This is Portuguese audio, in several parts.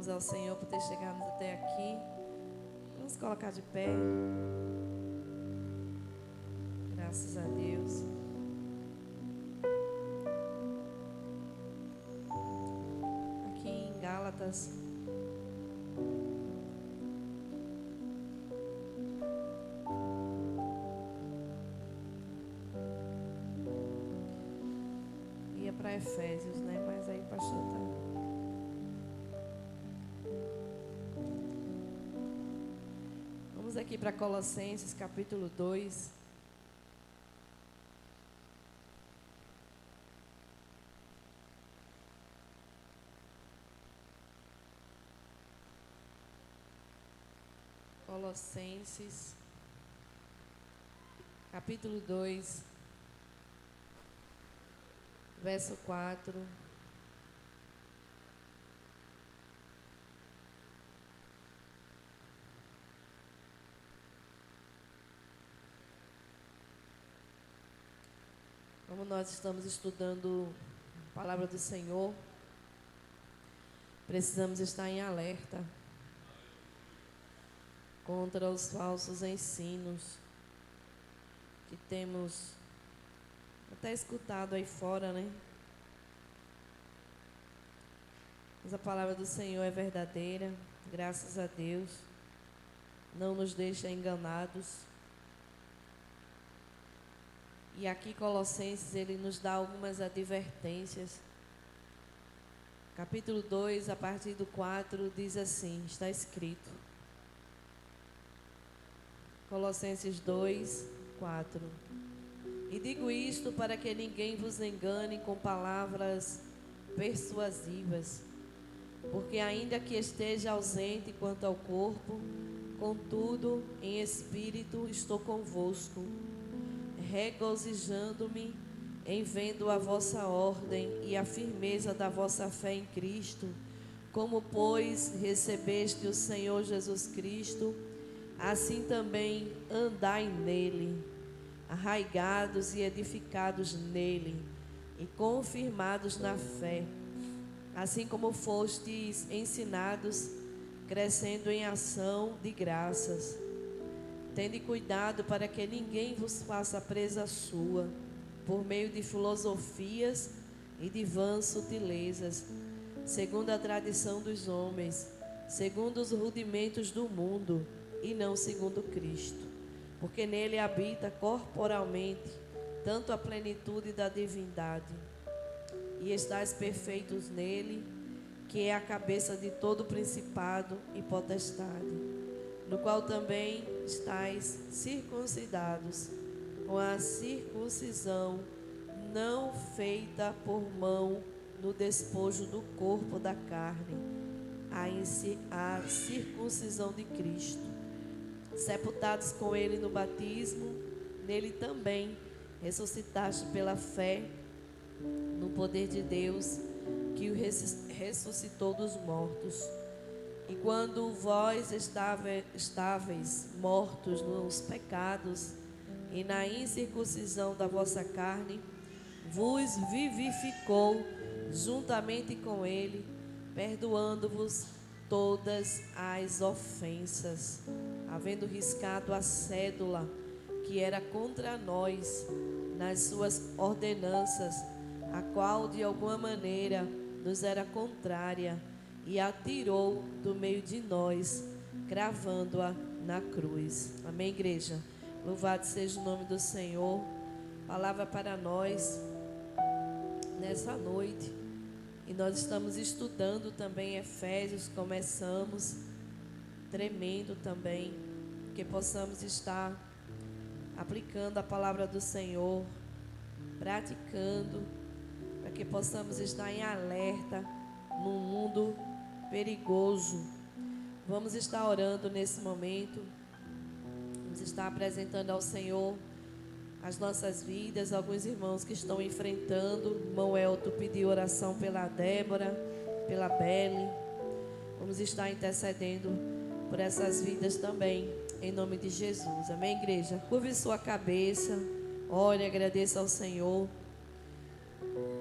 Louvamos ao Senhor por ter chegado até aqui. Vamos colocar de pé. Graças a Deus. Aqui em Gálatas, ia para Efésios, né? Mas aí o pastor tá. Vamos aqui para Colossenses, capítulo 2. Colossenses, capítulo 2, verso 4. Como nós estamos estudando a palavra do Senhor, precisamos estar em alerta contra os falsos ensinos que temos até escutado aí fora, né? Mas a palavra do Senhor é verdadeira, graças a Deus, não nos deixa enganados. E aqui Colossenses, ele nos dá algumas advertências. Capítulo 2, a partir do 4, diz assim, está escrito. Colossenses 2, 4. E digo isto para que ninguém vos engane com palavras persuasivas, porque ainda que esteja ausente quanto ao corpo, contudo, em espírito estou convosco, regozijando-me em vendo a vossa ordem e a firmeza da vossa fé em Cristo, como, pois, recebeste o Senhor Jesus Cristo, assim também andai nele, arraigados e edificados nele, e confirmados na fé, assim como fostes ensinados, crescendo em ação de graças. Tende cuidado para que ninguém vos faça presa sua, por meio de filosofias e de vãs sutilezas, segundo a tradição dos homens, segundo os rudimentos do mundo, e não segundo Cristo. Porque nele habita corporalmente tanto a plenitude da divindade, e estáis perfeitos nele, que é a cabeça de todo principado e potestade, no qual também estáis circuncidados, com a circuncisão não feita por mão no despojo do corpo da carne, a circuncisão de Cristo, sepultados com ele no batismo, nele também ressuscitaste pela fé no poder de Deus, que o ressuscitou dos mortos. E quando vós estáveis mortos nos pecados e na incircuncisão da vossa carne, vos vivificou juntamente com ele, perdoando-vos todas as ofensas, havendo riscado a cédula que era contra nós nas suas ordenanças, a qual de alguma maneira nos era contrária, e a tirou do meio de nós, cravando-a na cruz. Amém, igreja? Louvado seja o nome do Senhor. Palavra para nós nessa noite. E nós estamos estudando também Efésios, começamos tremendo também, que possamos estar aplicando a palavra do Senhor, praticando, para que possamos estar em alerta num mundo perigoso. Vamos estar orando nesse momento, vamos estar apresentando ao Senhor as nossas vidas. Alguns irmãos que estão enfrentando, o irmão Elton pediu oração pela Débora, pela Belle. Vamos estar intercedendo por essas vidas também, em nome de Jesus. Amém, igreja? Curve sua cabeça, ore, agradeça ao Senhor.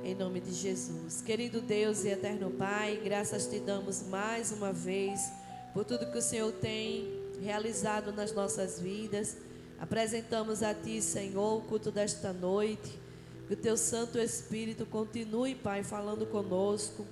Em nome de Jesus. Querido Deus e eterno Pai, graças te damos mais uma vez por tudo que o Senhor tem realizado nas nossas vidas. Apresentamos a Ti, Senhor, o culto desta noite. Que o Teu Santo Espírito continue, Pai, falando conosco.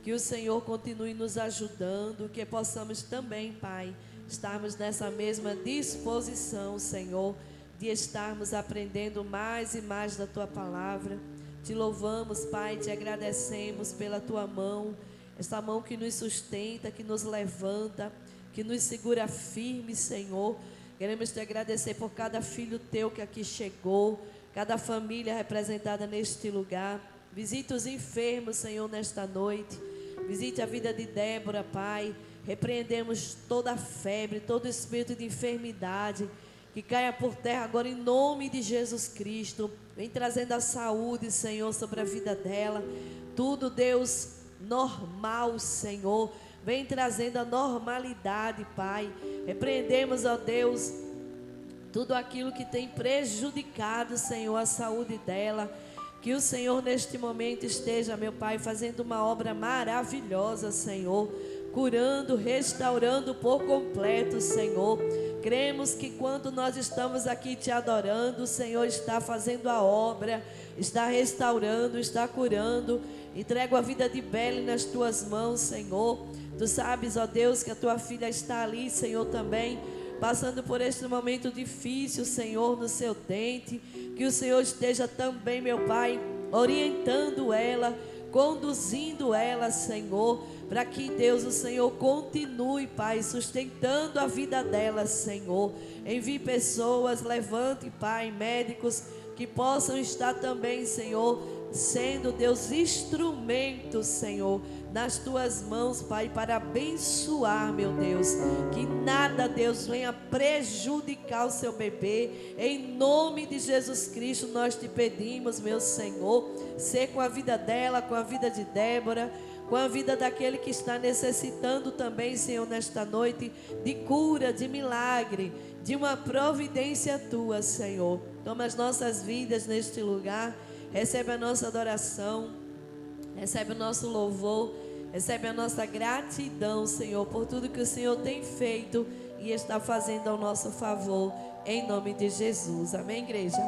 Que o Senhor continue nos ajudando. Que possamos também, Pai, estarmos nessa mesma disposição, Senhor, de estarmos aprendendo mais e mais da Tua palavra. Te louvamos, Pai, te agradecemos pela Tua mão, esta mão que nos sustenta, que nos levanta, que nos segura firme, Senhor. Queremos te agradecer por cada filho Teu que aqui chegou, cada família representada neste lugar. Visite os enfermos, Senhor, nesta noite. Visite a vida de Débora, Pai. Repreendemos toda a febre, todo espírito de enfermidade, que caia por terra agora em nome de Jesus Cristo. Vem trazendo a saúde, Senhor, sobre a vida dela. Tudo, Deus, normal, Senhor. Vem trazendo a normalidade, Pai. Repreendemos, ó Deus, tudo aquilo que tem prejudicado, Senhor, a saúde dela. Que o Senhor neste momento esteja, meu Pai, fazendo uma obra maravilhosa, Senhor. Curando, restaurando por completo, Senhor. Cremos que quando nós estamos aqui te adorando, o Senhor está fazendo a obra, está restaurando, está curando. Entrego a vida de Belle nas tuas mãos, Senhor. Tu sabes, ó Deus, que a tua filha está ali, Senhor, também, passando por este momento difícil, Senhor, no seu dente. Que o Senhor esteja também, meu Pai, orientando ela, conduzindo ela, Senhor, para que Deus, o Senhor, continue, Pai, sustentando a vida dela, Senhor. Envie pessoas, levante, Pai, médicos que possam estar também, Senhor, sendo, Deus, instrumentos, Senhor, nas tuas mãos, Pai, para abençoar, meu Deus. Que nada, Deus, venha prejudicar o seu bebê. Em nome de Jesus Cristo, nós te pedimos, meu Senhor, ser com a vida dela, com a vida de Débora, com a vida daquele que está necessitando também, Senhor, nesta noite, de cura, de milagre, de uma providência tua, Senhor. Toma as nossas vidas neste lugar, recebe a nossa adoração, recebe o nosso louvor, recebe a nossa gratidão, Senhor, por tudo que o Senhor tem feito e está fazendo ao nosso favor, em nome de Jesus. Amém, igreja?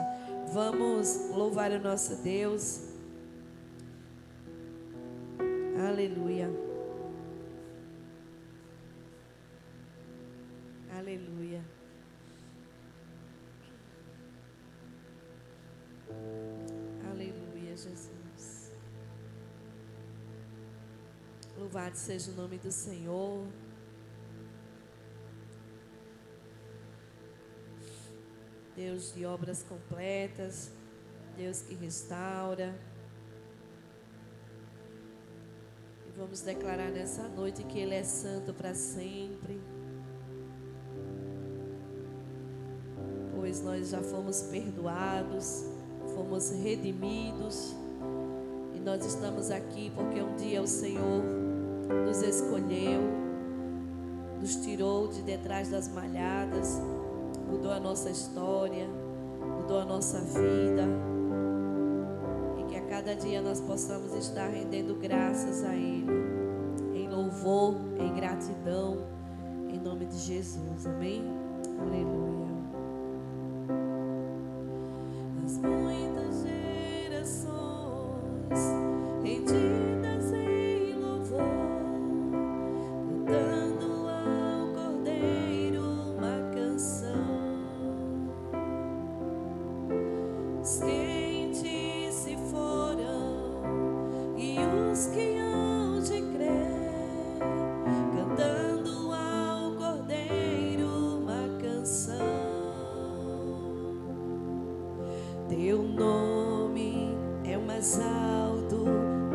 Vamos louvar o nosso Deus. Aleluia. Aleluia. Aleluia, Jesus. Louvado seja o nome do Senhor. Deus de obras completas, Deus que restaura. Vamos declarar nessa noite que Ele é santo para sempre, pois nós já fomos perdoados, fomos redimidos, e nós estamos aqui porque um dia o Senhor nos escolheu, nos tirou de detrás das malhadas, mudou a nossa história, mudou a nossa vida. Cada dia nós possamos estar rendendo graças a Ele, em louvor, em gratidão, em nome de Jesus, amém? Aleluia. As muitas gerações rendidas em louvor, cantando ao Cordeiro uma canção. Os quentes se foram e os que hão de crer, cantando ao Cordeiro uma canção. Teu nome é o mais alto,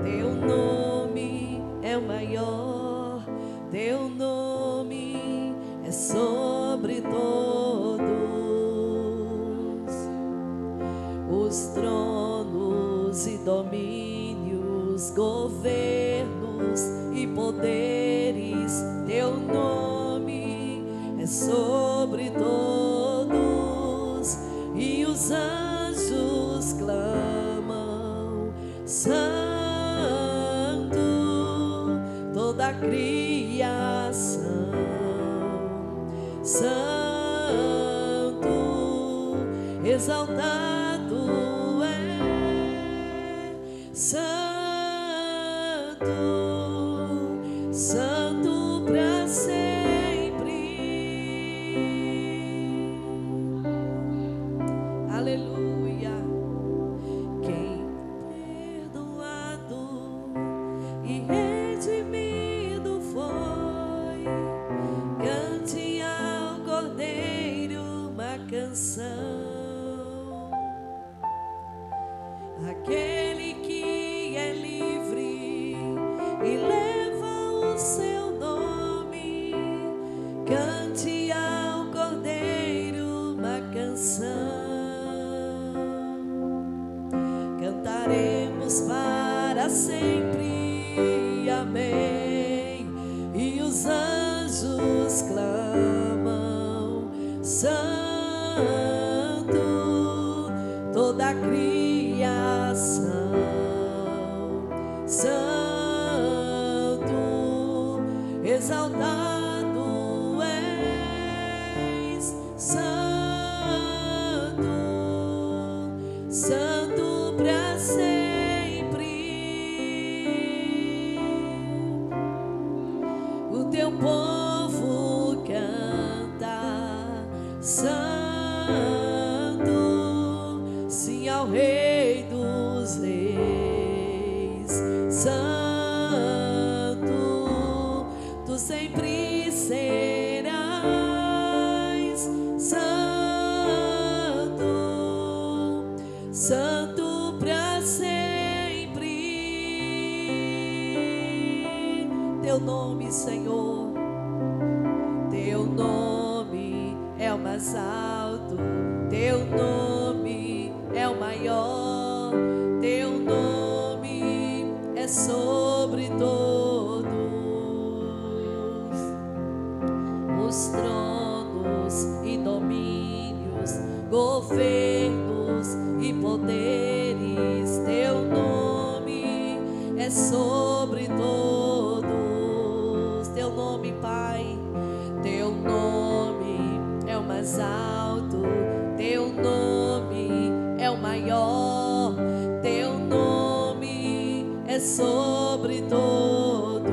teu nome é o maior, teu nome é sobre todos os tronos e domínios, governos e poderes. Teu nome é sobre todos, e os anjos clamam: toda a criação, Santo, exaltado é, Santo, Santo para sempre. Aleluia. Quem perdoado e redimido foi, cante ao Cordeiro uma canção. Aquele que é livre e leva o seu nome, cante ao Cordeiro uma canção. Cantaremos para sempre, amém. E os anjos clamam, Santo, toda a criação, Santo, exaltado és, Santo, Santo para sempre. O teu povo canta, Santo, sim ao Rei dos Reis, Santo, tu sempre serás, Santo, Santo para sempre. Teu nome, Senhor, teu nome é o mais alto, teu nome é o maior, teu nome é sobre todos os tronos e domínios, governos e poderes. Teu nome é sobre todos. Teu nome, Pai, teu nome é o mais alto, teu nome é o maior, teu nome é sobre todos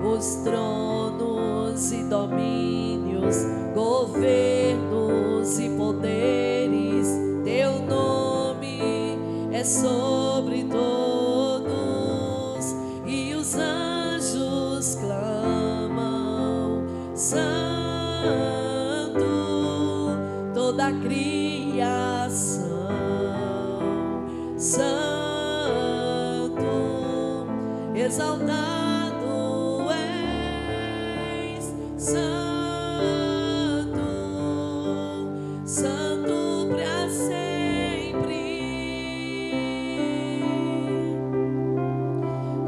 os tronos e domínios, governos e poderes. Teu nome é sobre todos, e os anjos clamam, Santo, toda a criação, Santo, exaltado és, Santo, Santo para sempre.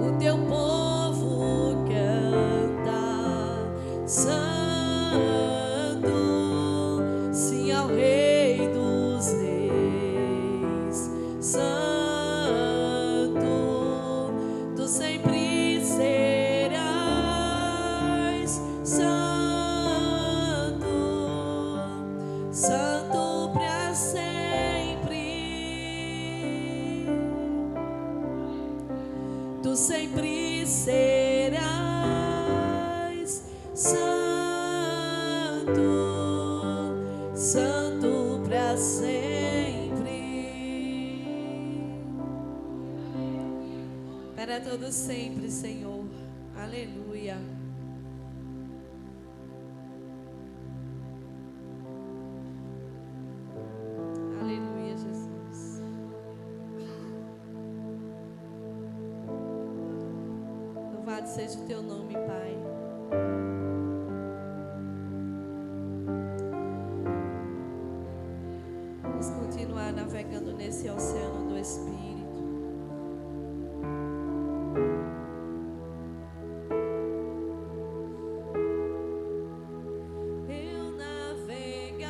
O teu povo canta, Santo, sim ao Rei dos Reis, Santo, tu sempre serás, Santo, Santo para sempre. Tu sempre serás, Santo, Santo para sempre. Para todo sempre, Senhor. Aleluia. Aleluia, Jesus. Louvado seja o teu nome, Pai. Vamos continuar navegando nesse oceano do Espírito. Eu navegarei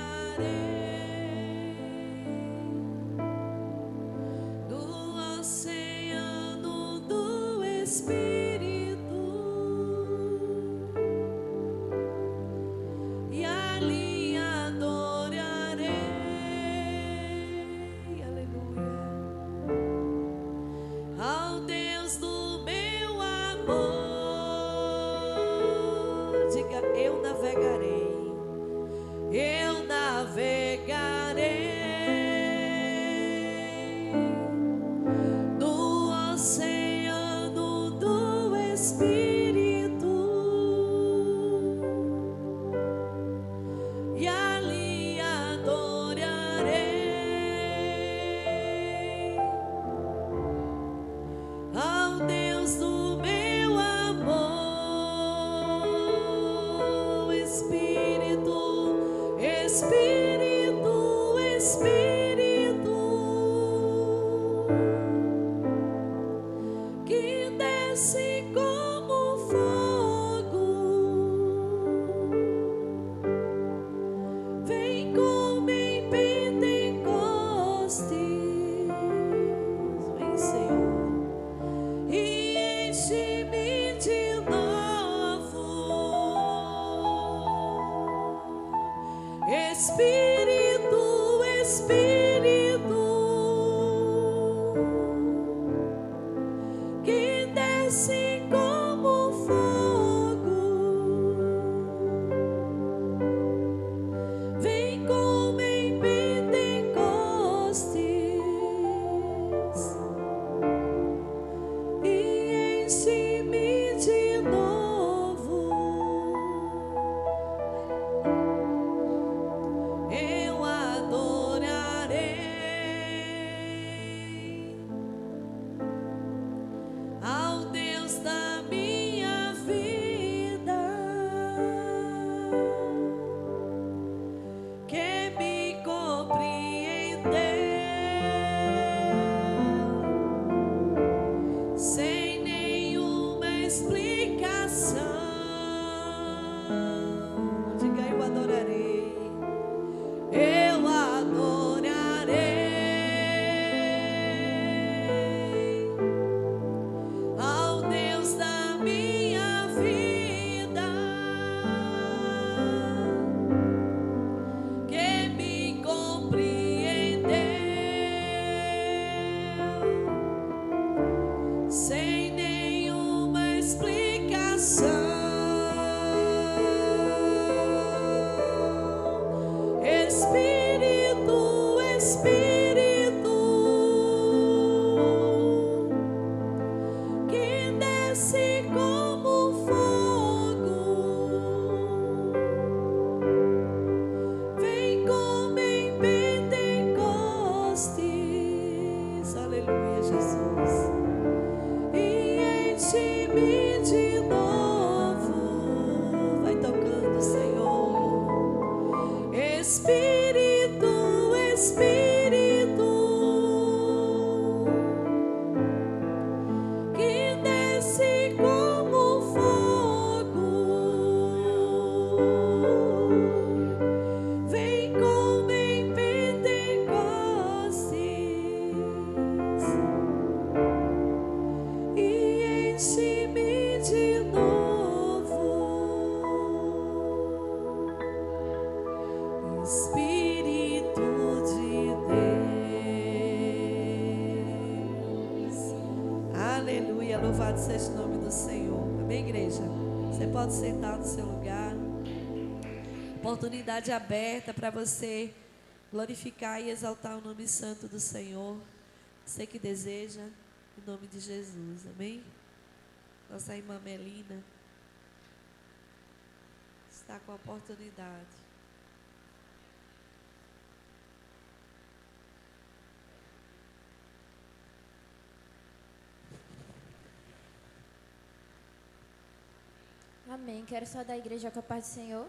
Louvado seja o nome do Senhor. Amém, igreja? Você pode sentar no seu lugar. Oportunidade aberta para você glorificar e exaltar o nome santo do Senhor. Você que deseja, em nome de Jesus. Amém? Nossa irmã Melina está com a oportunidade. Amém. Quero saudar a igreja com a paz do Senhor.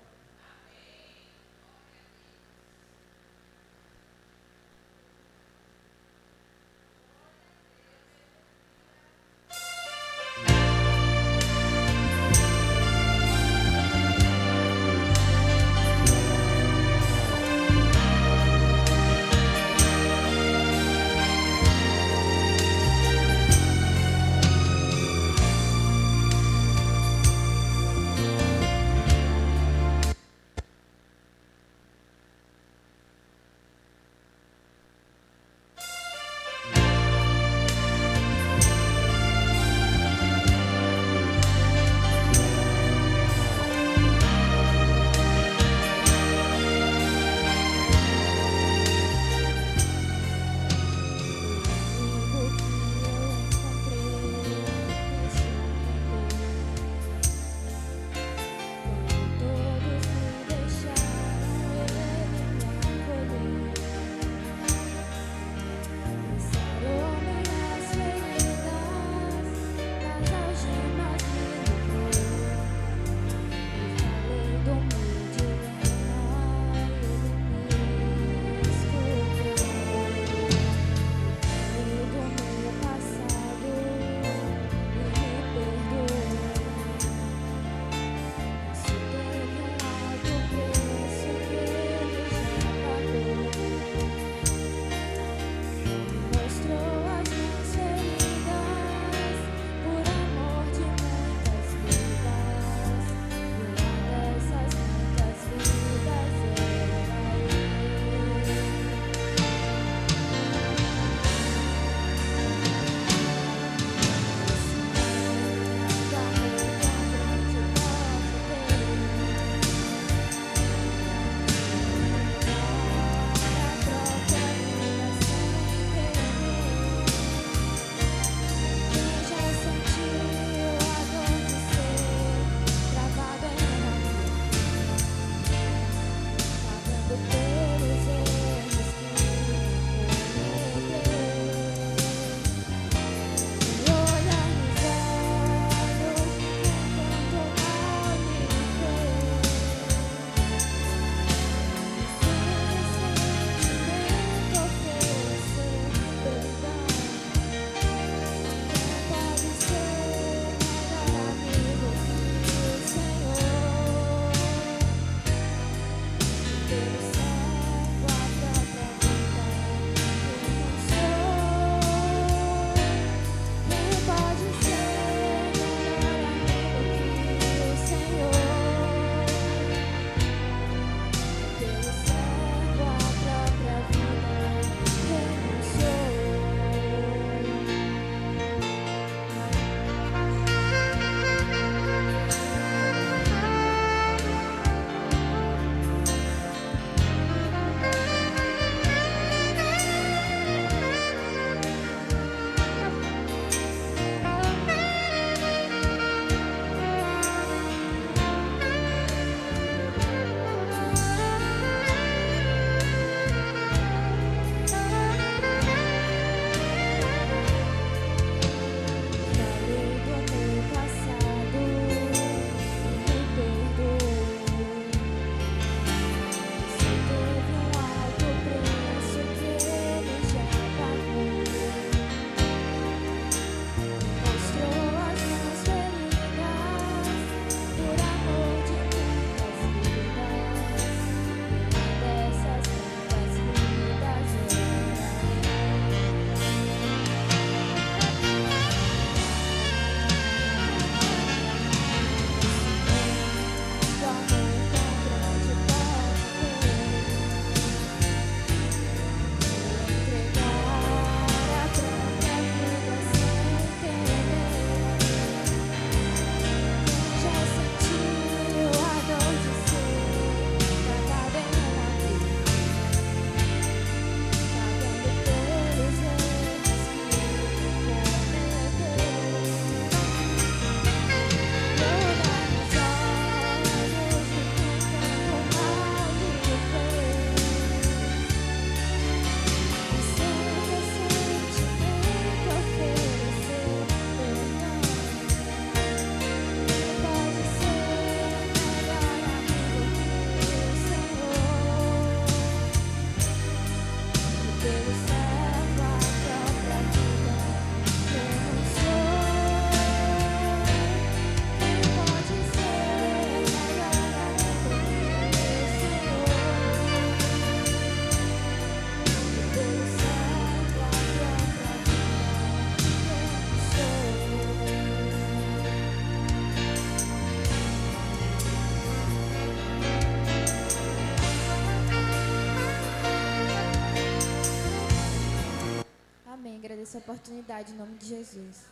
agradeço a oportunidade em nome de Jesus.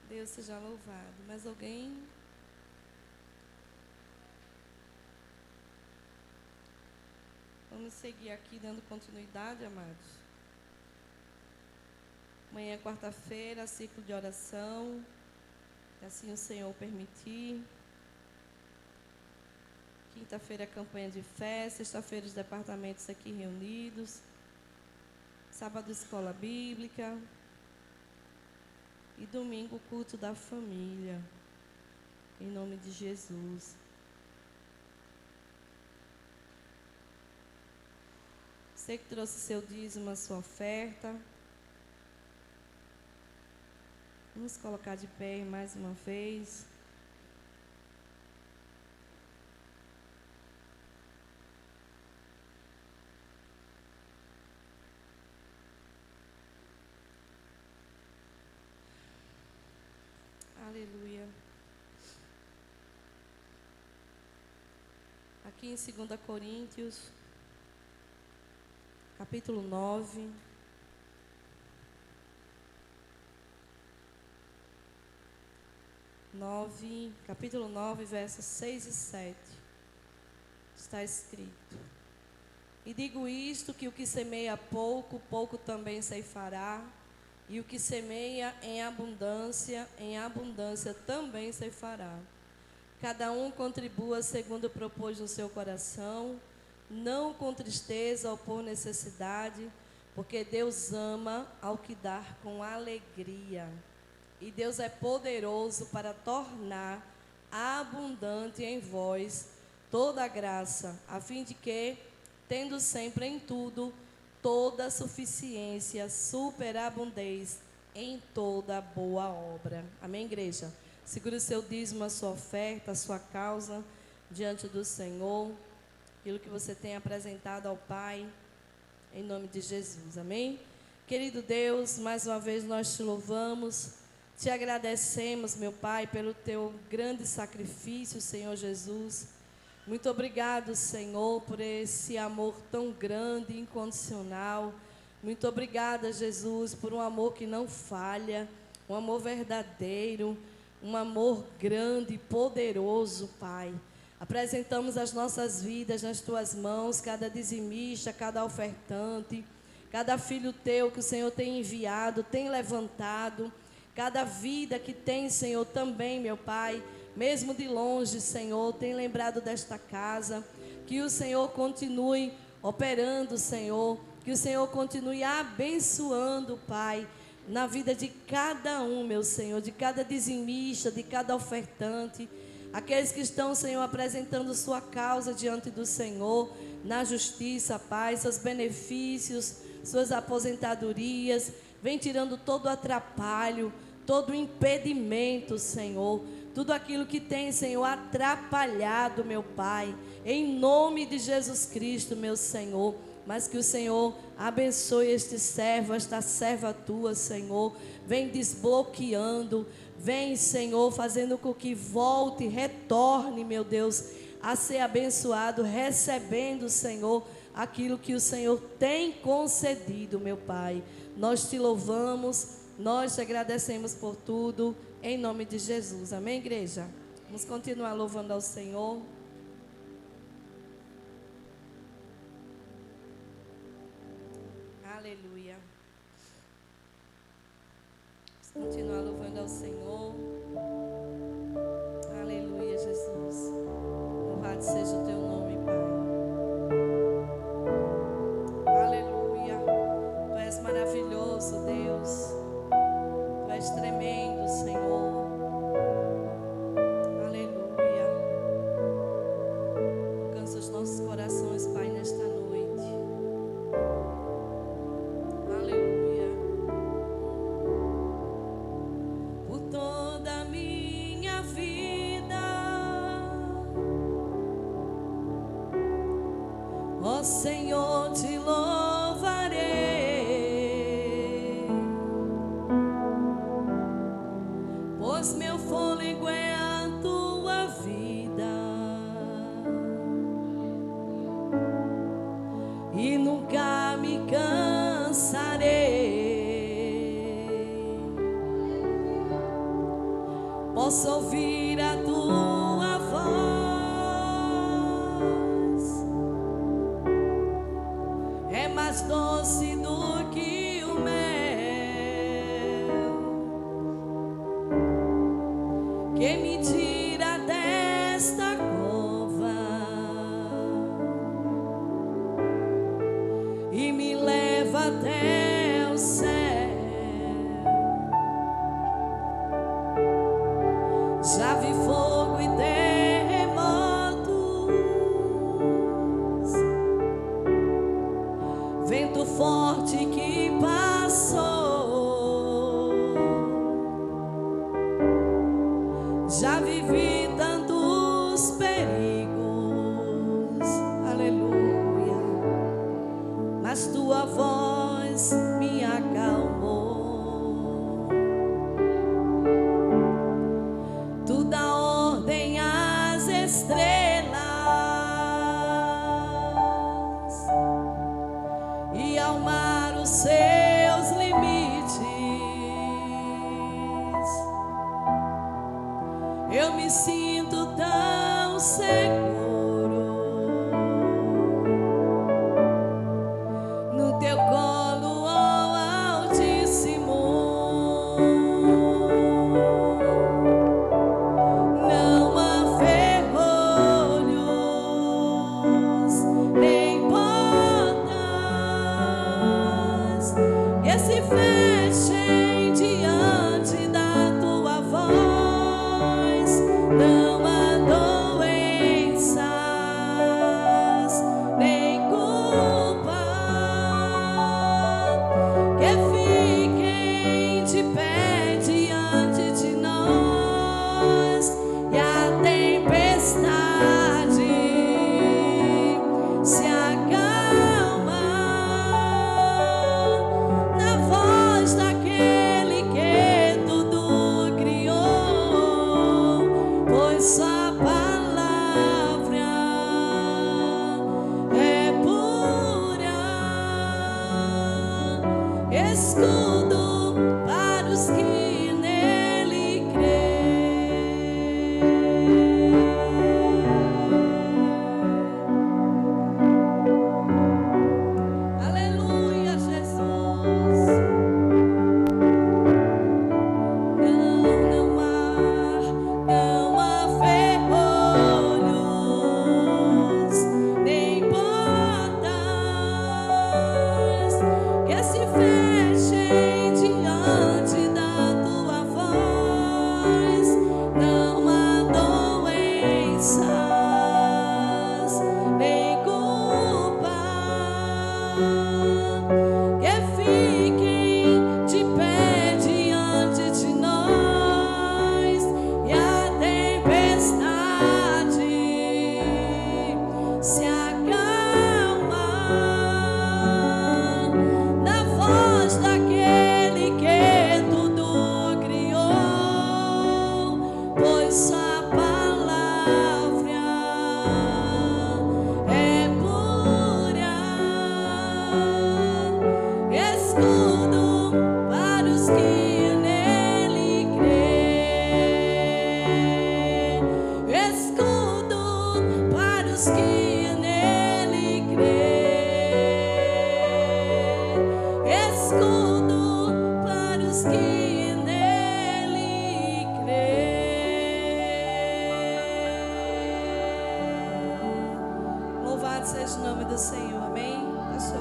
Deus seja louvado. Mais alguém? Vamos seguir aqui dando continuidade, amados. Amanhã é quarta-feira, ciclo de oração. Se assim o Senhor permitir. Quinta-feira, campanha de fé. Sexta-feira, os departamentos aqui reunidos. Sábado, escola bíblica. E domingo, culto da família. Em nome de Jesus. Você que trouxe seu dízimo, a sua oferta. Vamos colocar de pé mais uma vez. Aleluia. Aqui em 2 Coríntios, capítulo 9. Capítulo 9, versos 6 e 7. Está escrito: E digo isto, que o que semeia pouco, pouco também ceifará. E o que semeia em abundância também ceifará. Cada um contribua segundo propôs no seu coração, não com tristeza ou por necessidade, porque Deus ama ao que dá com alegria. E Deus é poderoso para tornar abundante em vós toda a graça, a fim de que, tendo sempre em tudo toda a suficiência, superabundez em toda boa obra. Amém, igreja? Segure o seu dízimo, a sua oferta, a sua causa diante do Senhor. Aquilo que você tem apresentado ao Pai, em nome de Jesus. Amém? Querido Deus, mais uma vez nós te louvamos, te agradecemos, meu Pai, pelo teu grande sacrifício, Senhor Jesus. Muito obrigado, Senhor, por esse amor tão grande e incondicional. Muito obrigada, Jesus, por um amor que não falha, um amor verdadeiro, um amor grande e poderoso, Pai. Apresentamos as nossas vidas nas tuas mãos, cada dizimista, cada ofertante, cada filho teu que o Senhor tem enviado, tem levantado, cada vida que tem, Senhor, também, meu Pai, mesmo de longe, Senhor, tem lembrado desta casa. Que o Senhor continue operando, Senhor. Que o Senhor continue abençoando, Pai, na vida de cada um, meu Senhor, de cada dizimista, de cada ofertante. Aqueles que estão, Senhor, apresentando sua causa diante do Senhor, na justiça, Pai, seus benefícios, suas aposentadorias. Vem tirando todo o atrapalho, todo o impedimento, Senhor. Tudo aquilo que tem, Senhor, atrapalhado, meu Pai, em nome de Jesus Cristo, meu Senhor. Mas que o Senhor abençoe este servo, esta serva tua, Senhor. Vem desbloqueando, vem, Senhor, fazendo com que volte, retorne, meu Deus, a ser abençoado, recebendo, Senhor, aquilo que o Senhor tem concedido, meu Pai. Nós te louvamos, nós te agradecemos por tudo. Em nome de Jesus, amém, igreja? Vamos continuar louvando ao Senhor. Aleluia. Vamos continuar louvando ao Senhor. Aleluia, Jesus. Louvado seja o teu nome, Pai. Aleluia. Tu és maravilhoso, Deus. Tu és tremendo, Senhor. Aleluia. Alcança os nossos corações, Pai, nesta noite. Aleluia. Por toda a minha vida, ó Senhor, te louvarei. Pois meu fôlego é a tua vida. e me leva até o céu. Já vi fogo e terremotos, vento forte que passou. Já vivi tantos perigos, aleluia, mas tua voz me acalmou. Tu dá ordem às estrelas e ao mar os seus limites. Eu me sinto tão seguro no teu colo, ó Altíssimo. Não há ferrolhos nem portas que se fechem diante da tua voz. Não há doenças nem culpa que fiquem de pé diante de nós. E a tempestade se acalma na voz daquele que tudo criou, pois sua palavra é pura, escudo para os que nele creem. Aleluia, Jesus. Não há ferrolhos nem portas que se fechem diante da tua voz. Não há doenças nem culpa que fiquem de pé diante de nós. E a tempestade se acalma na voz daquele que tudo criou, pois sua palavra é pura, escudo para os que nele creem. Escudo para os que nele creem. Escudo para os que nele creem. Louvado seja o nome do Senhor, amém? Pastor.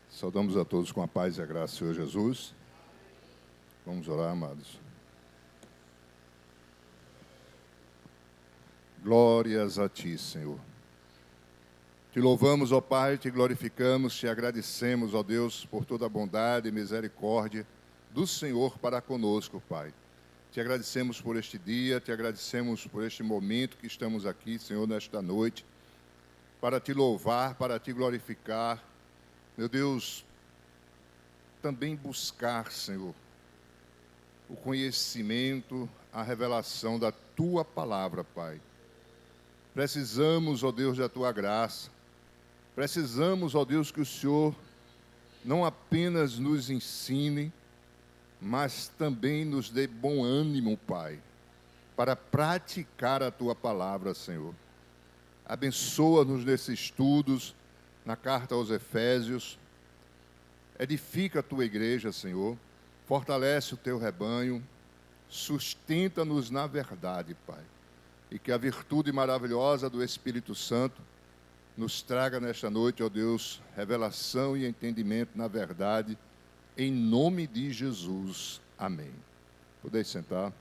Saudamos a todos com a paz e a graça do Senhor Jesus. Vamos orar, amados. Glórias a Ti, Senhor. Te louvamos, ó Pai, te glorificamos, te agradecemos, ó Deus, por toda a bondade e misericórdia do Senhor para conosco, Pai. Te agradecemos por este dia, te agradecemos por este momento que estamos aqui, Senhor, nesta noite, para te louvar, para te glorificar. Meu Deus, também buscar, Senhor, o conhecimento, a revelação da Tua palavra, Pai. Precisamos, ó Deus, da Tua graça. Precisamos, ó Deus, que o Senhor não apenas nos ensine, mas também nos dê bom ânimo, Pai. para praticar a tua palavra, Senhor. Abençoa-nos nesses estudos, na carta aos Efésios. Edifica a tua igreja, Senhor. Fortalece o teu rebanho. Sustenta-nos na verdade, Pai. E que a virtude maravilhosa do Espírito Santo nos traga nesta noite, ó Deus, revelação e entendimento na verdade, em nome de Jesus. Amém. Podeis sentar.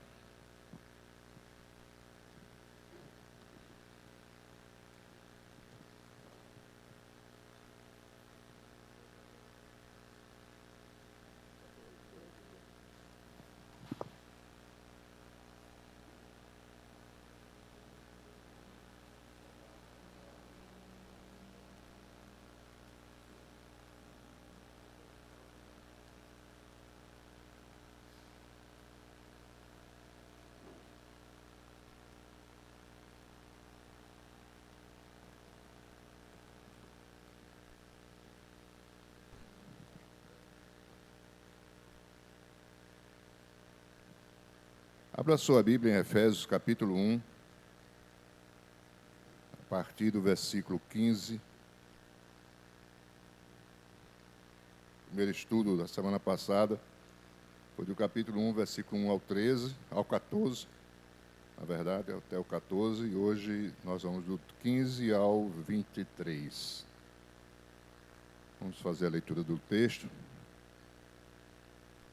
Abra sua Bíblia em Efésios, capítulo 1, a partir do versículo 15. O primeiro estudo da semana passada foi do capítulo 1, versículo 1 ao 14, na verdade, até o 14, e hoje nós vamos do 15 ao 23. Vamos fazer a leitura do texto.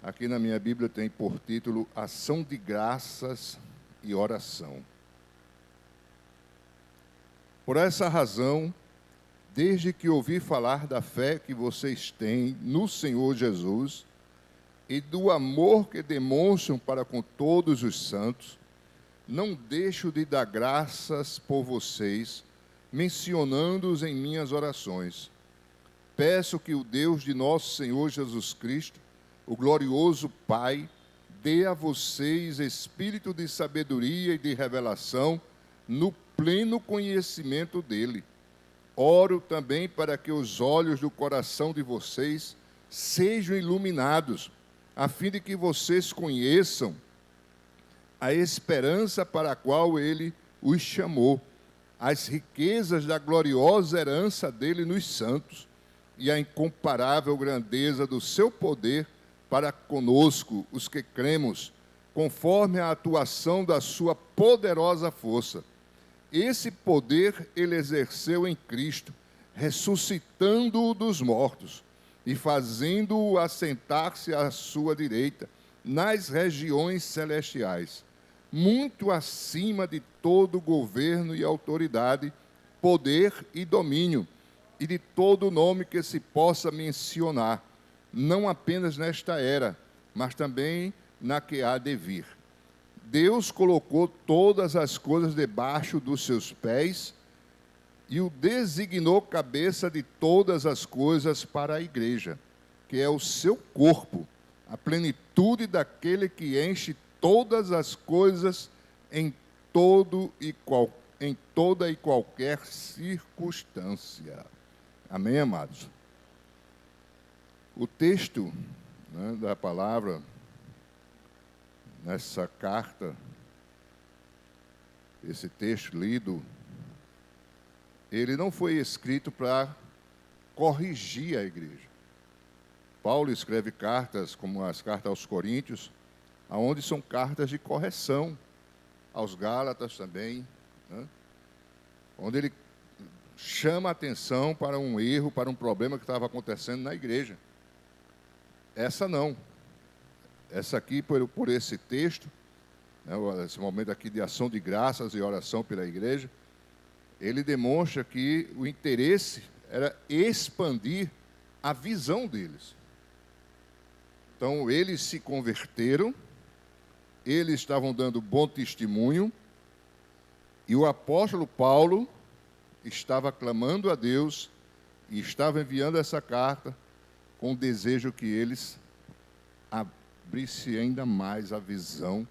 Aqui na minha Bíblia tem por título Ação de Graças e Oração. Por essa razão, desde que ouvi falar da fé que vocês têm no Senhor Jesus e do amor que demonstram para com todos os santos, não deixo de dar graças por vocês, mencionando-os em minhas orações. Peço que o Deus de nosso Senhor Jesus Cristo, o glorioso Pai, dê a vocês espírito de sabedoria e de revelação no pleno conhecimento dele. Oro também para que os olhos do coração de vocês sejam iluminados, a fim de que vocês conheçam a esperança para a qual ele os chamou, as riquezas da gloriosa herança dele nos santos e a incomparável grandeza do seu poder para conosco, os que cremos, conforme a atuação da sua poderosa força. Esse poder ele exerceu em Cristo, ressuscitando-o dos mortos e fazendo-o assentar-se à sua direita, nas regiões celestiais, muito acima de todo governo e autoridade, poder e domínio, e de todo nome que se possa mencionar, não apenas nesta era, mas também na que há de vir. Deus colocou todas as coisas debaixo dos seus pés e o designou cabeça de todas as coisas para a igreja, que é o seu corpo, a plenitude daquele que enche todas as coisas em toda e qualquer circunstância. Amém, amados? O texto, da palavra, nessa carta, esse texto lido, ele não foi escrito para corrigir a igreja. Paulo escreve cartas, como as cartas aos Coríntios, onde são cartas de correção, aos Gálatas também, onde ele chama a atenção para um erro, para um problema que estava acontecendo na igreja. Essa não. Essa aqui, por esse texto, esse momento aqui de ação de graças e oração pela igreja, ele demonstra que o interesse era expandir a visão deles. Então, eles se converteram, eles estavam dando bom testemunho, e o apóstolo Paulo estava clamando a Deus e estava enviando essa carta com o desejo que eles abrissem ainda mais a visão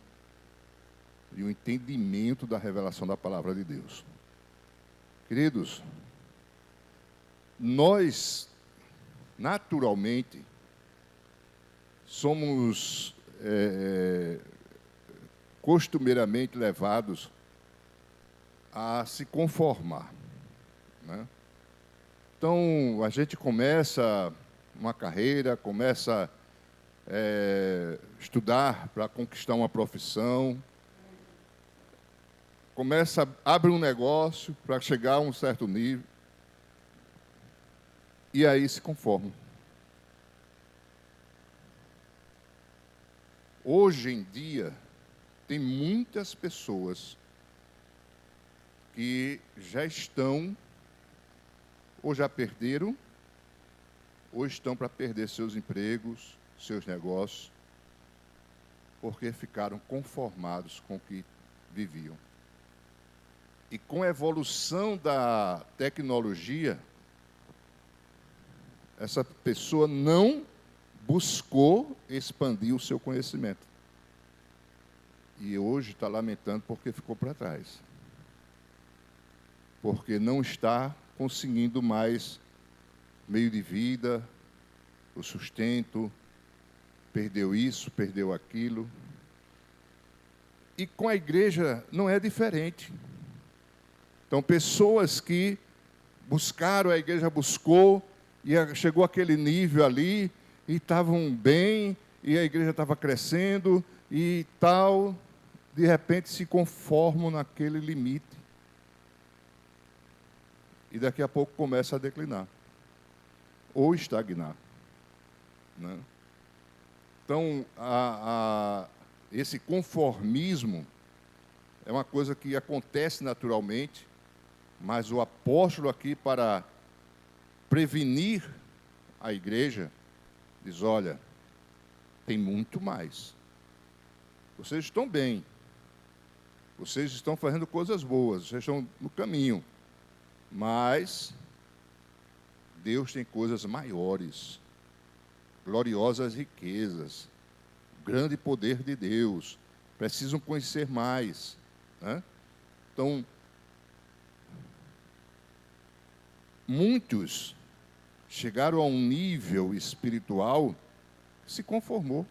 e o entendimento da revelação da palavra de Deus. Queridos, nós, naturalmente, somos costumeiramente levados a se conformar, né? Então, a gente começa uma carreira, começa a estudar para conquistar uma profissão, abre um negócio para chegar a um certo nível, e aí se conforma. Hoje em dia, tem muitas pessoas que já estão, ou já perderam, ou estão para perder seus empregos, seus negócios, porque ficaram conformados com o que viviam. E com a evolução da tecnologia, essa pessoa não buscou expandir o seu conhecimento. E hoje está lamentando porque ficou para trás. Porque não está conseguindo mais meio de vida, o sustento, perdeu isso, perdeu aquilo. E com a igreja não é diferente. Então, pessoas que buscaram, a igreja buscou, e chegou aquele nível ali, e estavam bem, e a igreja estava crescendo, e tal, de repente se conformam naquele limite. E daqui a pouco começa a declinar, ou estagnar, né? Então, esse conformismo é uma coisa que acontece naturalmente, mas o apóstolo aqui, para prevenir a igreja, diz: olha, tem muito mais. Vocês estão bem. Vocês estão fazendo coisas boas. Vocês estão no caminho. Mas Deus tem coisas maiores. Gloriosas riquezas. Grande poder de Deus. Precisam conhecer mais, né? Então, muitos chegaram a um nível espiritual que se conformou.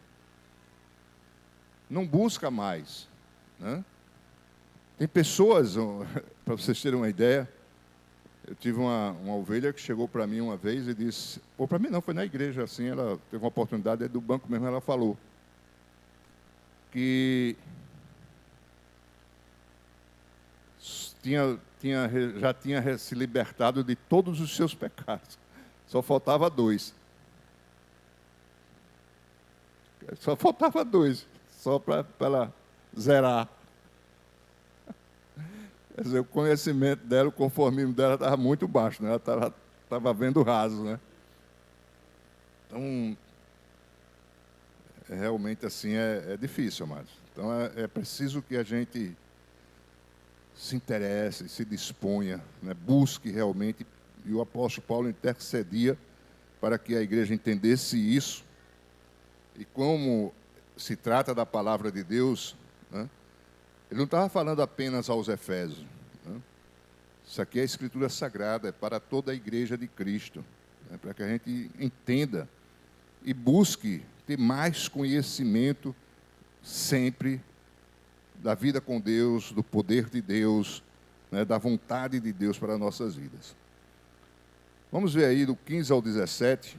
Não busca mais, né? Tem pessoas, para vocês terem uma ideia, eu tive uma ovelha que chegou para mim uma vez e disse, ou para mim não, foi na igreja, assim, ela teve uma oportunidade, do banco mesmo, ela falou que já tinha se libertado de todos os seus pecados. Só faltava 2. Só faltava 2. Só para ela zerar. Quer dizer, o conhecimento dela, o conformismo dela estava muito baixo, né? Ela estava vendo raso, né? Então, realmente assim é difícil, amados. Então, é preciso que a gente se interesse, se disponha, né? Busque realmente. E o apóstolo Paulo intercedia para que a igreja entendesse isso. E como se trata da palavra de Deus, né? Ele não estava falando apenas aos Efésios, né? Isso aqui é a Escritura Sagrada, é para toda a igreja de Cristo, né? Para que a gente entenda e busque ter mais conhecimento sempre da vida com Deus, do poder de Deus, né? Da vontade de Deus para as nossas vidas. Vamos ver aí do 15 ao 17.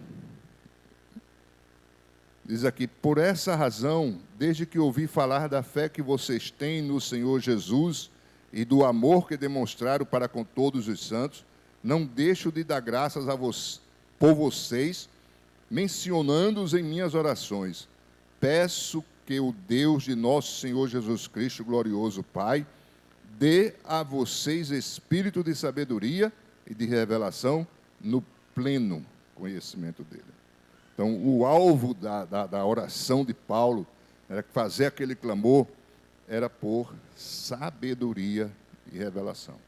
Diz aqui: por essa razão, desde que ouvi falar da fé que vocês têm no Senhor Jesus e do amor que demonstraram para com todos os santos, não deixo de dar graças por vocês, mencionando-os em minhas orações. Peço que o Deus de nosso Senhor Jesus Cristo, glorioso Pai, dê a vocês espírito de sabedoria e de revelação no pleno conhecimento dele. Então, o alvo da oração de Paulo era fazer aquele clamor, era por sabedoria e revelação.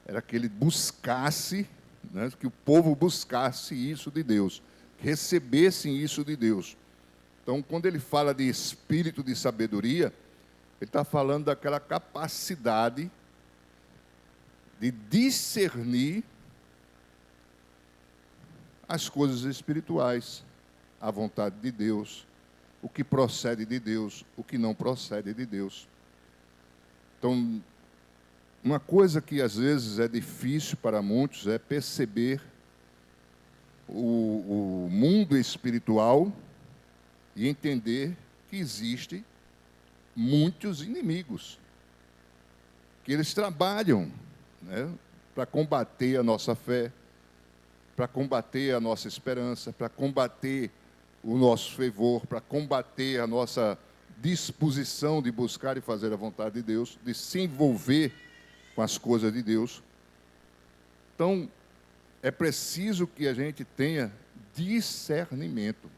Era que ele buscasse, né, que o povo buscasse isso de Deus, recebessem isso de Deus. Então, quando ele fala de espírito de sabedoria, ele está falando daquela capacidade de discernir as coisas espirituais, a vontade de Deus, o que procede de Deus, o que não procede de Deus. Então, uma coisa que às vezes é difícil para muitos é perceber o mundo espiritual e entender que existem muitos inimigos, que eles trabalham, né, para combater a nossa fé, para combater a nossa esperança, para combater o nosso fervor, para combater a nossa disposição de buscar e fazer a vontade de Deus, de se envolver com as coisas de Deus. Então, é preciso que a gente tenha discernimento.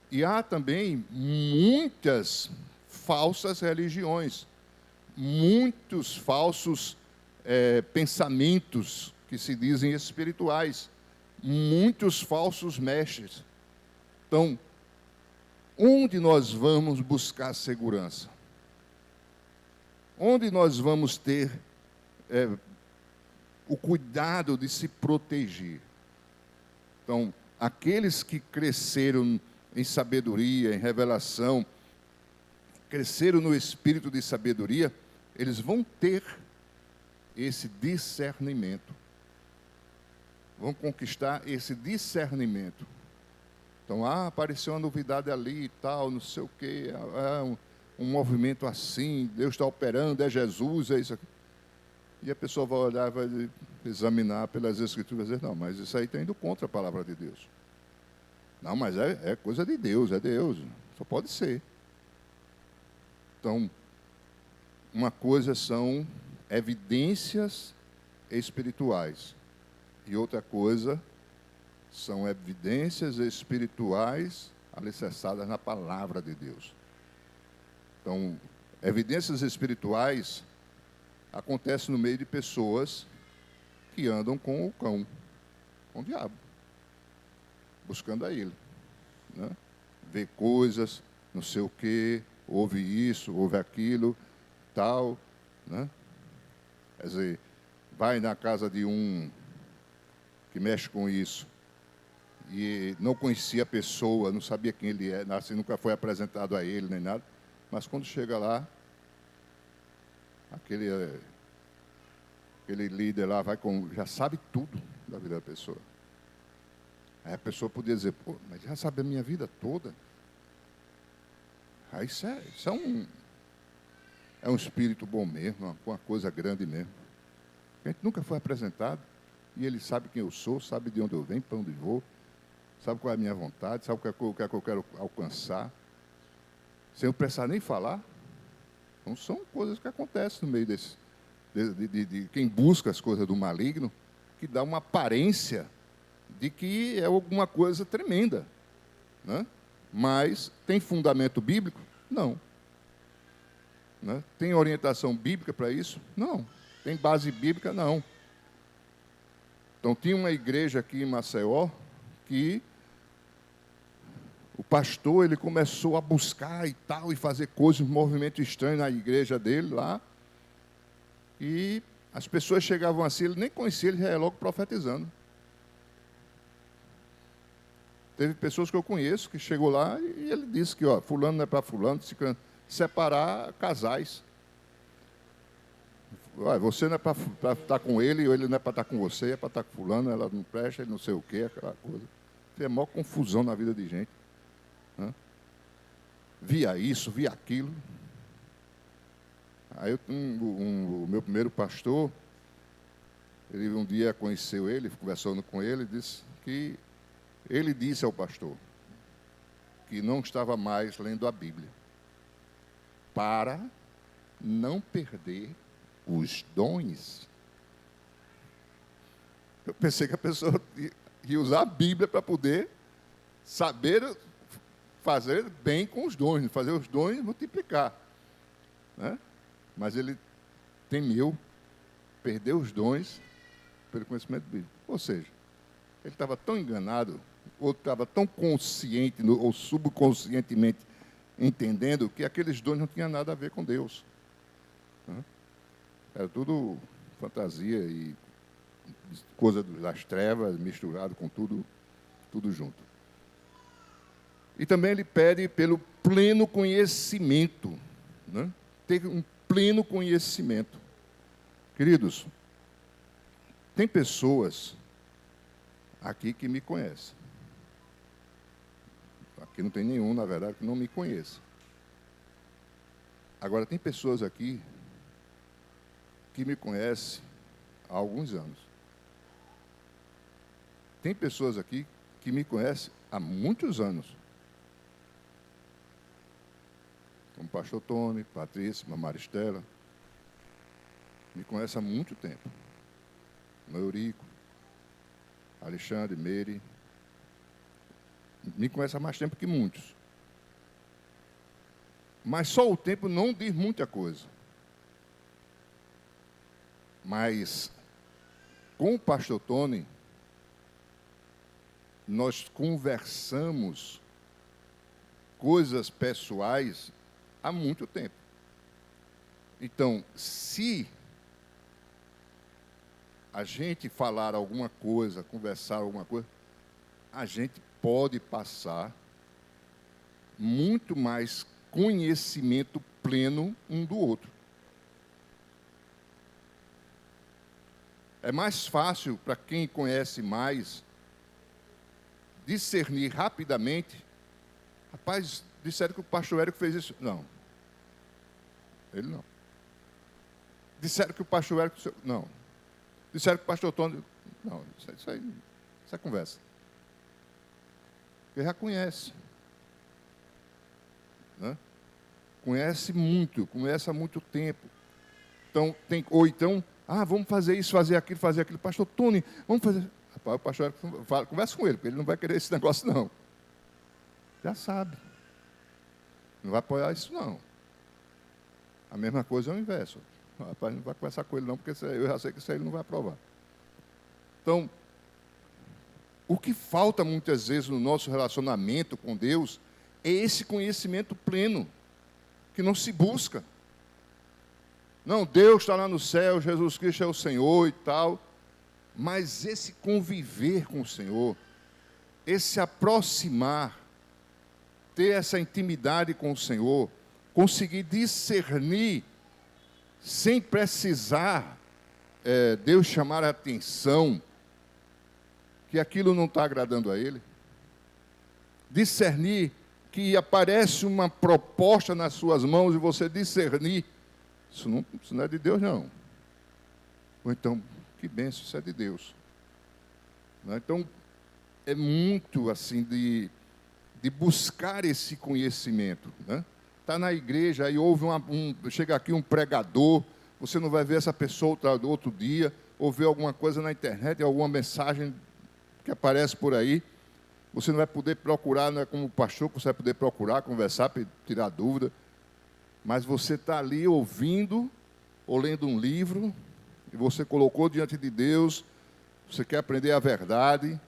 E há também muitas falsas religiões, muitos falsos pensamentos que se dizem espirituais, muitos falsos mestres. Então, onde nós vamos buscar segurança? Onde nós vamos ter o cuidado de se proteger? Então, aqueles que cresceram em sabedoria, em revelação, cresceram no espírito de sabedoria, eles vão ter esse discernimento. Vão conquistar esse discernimento. Então, apareceu uma novidade ali e tal, não sei o quê, um movimento assim, Deus está operando, é Jesus, é isso aqui. E a pessoa vai olhar, vai examinar pelas Escrituras e dizer, não, mas isso aí está indo contra a palavra de Deus. Não, mas é coisa de Deus, é Deus, só pode ser. Então, uma coisa são evidências espirituais e outra coisa são evidências espirituais alicerçadas na palavra de Deus. Então, evidências espirituais acontecem no meio de pessoas que andam com o cão, com o diabo, buscando a ele, né? Vê coisas, não sei o quê, ouve isso, ouve aquilo, tal, né? Quer dizer, vai na casa de um que mexe com isso e não conhecia a pessoa, não sabia quem ele é, assim, nunca foi apresentado a ele nem nada, mas quando chega lá, aquele líder lá já sabe tudo da vida da pessoa. Aí a pessoa podia dizer, pô, mas já sabe a minha vida toda. Aí isso é um espírito bom mesmo, uma coisa grande mesmo. A gente nunca foi apresentado, e ele sabe quem eu sou, sabe de onde eu venho, para onde vou, sabe qual é a minha vontade, sabe o que é que eu quero alcançar, sem eu precisar nem falar. Então, são coisas que acontecem no meio de quem busca as coisas do maligno, que dá uma aparência de que é alguma coisa tremenda, né? Mas tem fundamento bíblico? Não. Né? Tem orientação bíblica para isso? Não. Tem base bíblica? Não. Então, tinha uma igreja aqui em Maceió que o pastor ele começou a buscar e tal, e fazer coisas, um movimento estranho na igreja dele lá. E as pessoas chegavam assim, ele nem conhecia, ele já ia logo profetizando. Teve pessoas que eu conheço que chegou lá e ele disse que, ó, fulano não é para fulano, separar casais. Olha, você não é para estar com ele, ou ele não é para estar com você, é para estar com fulano, ela não presta, ele não sei o quê, aquela coisa. Tem a maior confusão na vida de gente. Né? Via isso, via aquilo. Aí o meu primeiro pastor, ele um dia conheceu ele, conversando com ele, disse que ele disse ao pastor que não estava mais lendo a Bíblia para não perder os dons. Eu pensei que a pessoa ia usar a Bíblia para poder saber fazer bem com os dons, fazer os dons multiplicar. Né? Mas ele temeu perder os dons pelo conhecimento bíblico. Ou seja, ele estava tão enganado, ou estava tão consciente, ou subconscientemente entendendo que aqueles dons não tinham nada a ver com Deus. Né? Era tudo fantasia e coisa das trevas, misturado com tudo junto. E também ele pede pelo pleno conhecimento, né? Ter um pleno conhecimento. Queridos, tem pessoas aqui que me conhecem. Aqui não tem nenhum, na verdade, que não me conheça. Agora, tem pessoas aqui que me conhecem há alguns anos. Tem pessoas aqui que me conhecem há muitos anos. Como o pastor Tony, Patrícia, Mamara Estela. Me conhecem há muito tempo. Eurico, Alexandre, Meire. Me conhecem há mais tempo que muitos. Mas só o tempo não diz muita coisa. Mas, com o pastor Tony, nós conversamos coisas pessoais há muito tempo. Então, se a gente falar alguma coisa, conversar alguma coisa, a gente pode passar muito mais conhecimento pleno um do outro. É mais fácil para quem conhece mais discernir rapidamente. Rapaz, disseram que o pastor Érico fez isso. Não. Ele não. Disseram que o pastor Érico... Não. Disseram que o pastor Tony... Não, isso é conversa. Ele já conhece. Né? Conhece muito, conhece há muito tempo. Então, ou então, vamos fazer isso, fazer aquilo. Pastor Tony, vamos fazer... Rapaz, o pastor Érico fala, conversa com ele, porque ele não vai querer esse negócio, não. Já sabe. Não vai apoiar isso, não. A mesma coisa é o inverso. Rapaz, não vai conversar com ele, não, porque eu já sei que isso aí ele não vai aprovar. Então, o que falta muitas vezes no nosso relacionamento com Deus é esse conhecimento pleno, que não se busca. Não, Deus está lá no céu, Jesus Cristo é o Senhor e tal, mas esse conviver com o Senhor, esse aproximar, ter essa intimidade com o Senhor, conseguir discernir, sem precisar Deus chamar a atenção, que aquilo não está agradando a Ele. Discernir que aparece uma proposta nas suas mãos e você discernir, isso não é de Deus, não. Ou então, que bênção, isso é de Deus. Então, é muito assim de buscar esse conhecimento, né? Está na igreja, aí chega aqui um pregador, você não vai ver essa pessoa outro dia, ou ver alguma coisa na internet, alguma mensagem que aparece por aí, você não vai poder procurar, não é como o pastor, que você vai poder procurar, conversar, tirar dúvida, mas você está ali ouvindo, ou lendo um livro, e você colocou diante de Deus, você quer aprender a verdade,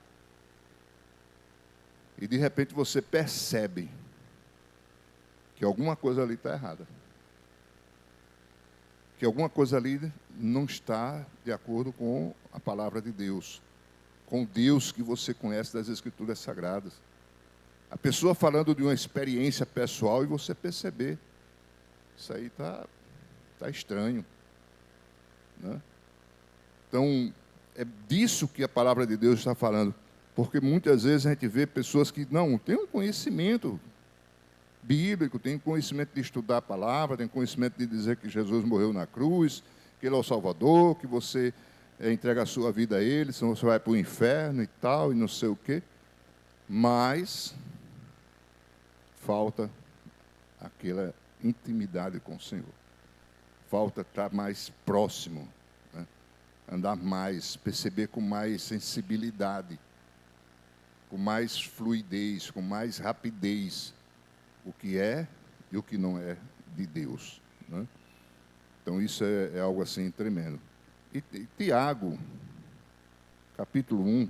e de repente você percebe que alguma coisa ali está errada. Que alguma coisa ali não está de acordo com a palavra de Deus. Com Deus que você conhece das Escrituras Sagradas. A pessoa falando de uma experiência pessoal e você perceber. Isso aí está estranho. Né? Então, é disso que a palavra de Deus está falando. Porque muitas vezes a gente vê pessoas que não têm um conhecimento bíblico, tem conhecimento de estudar a palavra, tem conhecimento de dizer que Jesus morreu na cruz, que Ele é o Salvador, que você entrega a sua vida a Ele, senão você vai para o inferno e tal, e não sei o quê. Mas falta aquela intimidade com o Senhor. Falta estar mais próximo, né? Andar mais, perceber com mais sensibilidade, com mais fluidez, com mais rapidez, o que é e o que não é de Deus. Né? Então, isso é algo assim tremendo. E Tiago, capítulo 1,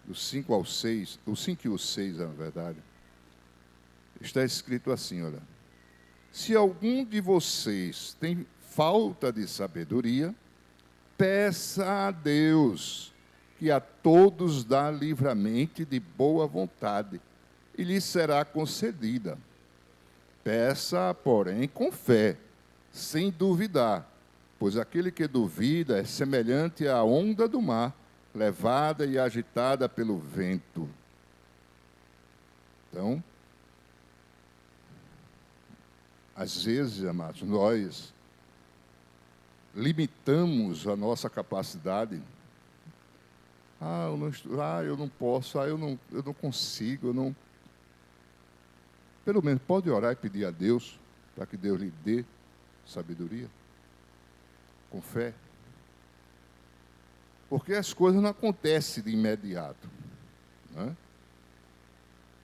do 5 ao 6, o 5 e o 6, na verdade, está escrito assim, olha. Se algum de vocês tem falta de sabedoria, peça a Deus, que a todos dá livremente de boa vontade, e lhe será concedida. Peça, porém, com fé, sem duvidar, pois aquele que duvida é semelhante à onda do mar, levada e agitada pelo vento. Então, às vezes, amados, nós limitamos a nossa capacidade. Eu não posso, eu não consigo, eu não. Pelo menos pode orar e pedir a Deus para que Deus lhe dê sabedoria, com fé. Porque as coisas não acontecem de imediato, né?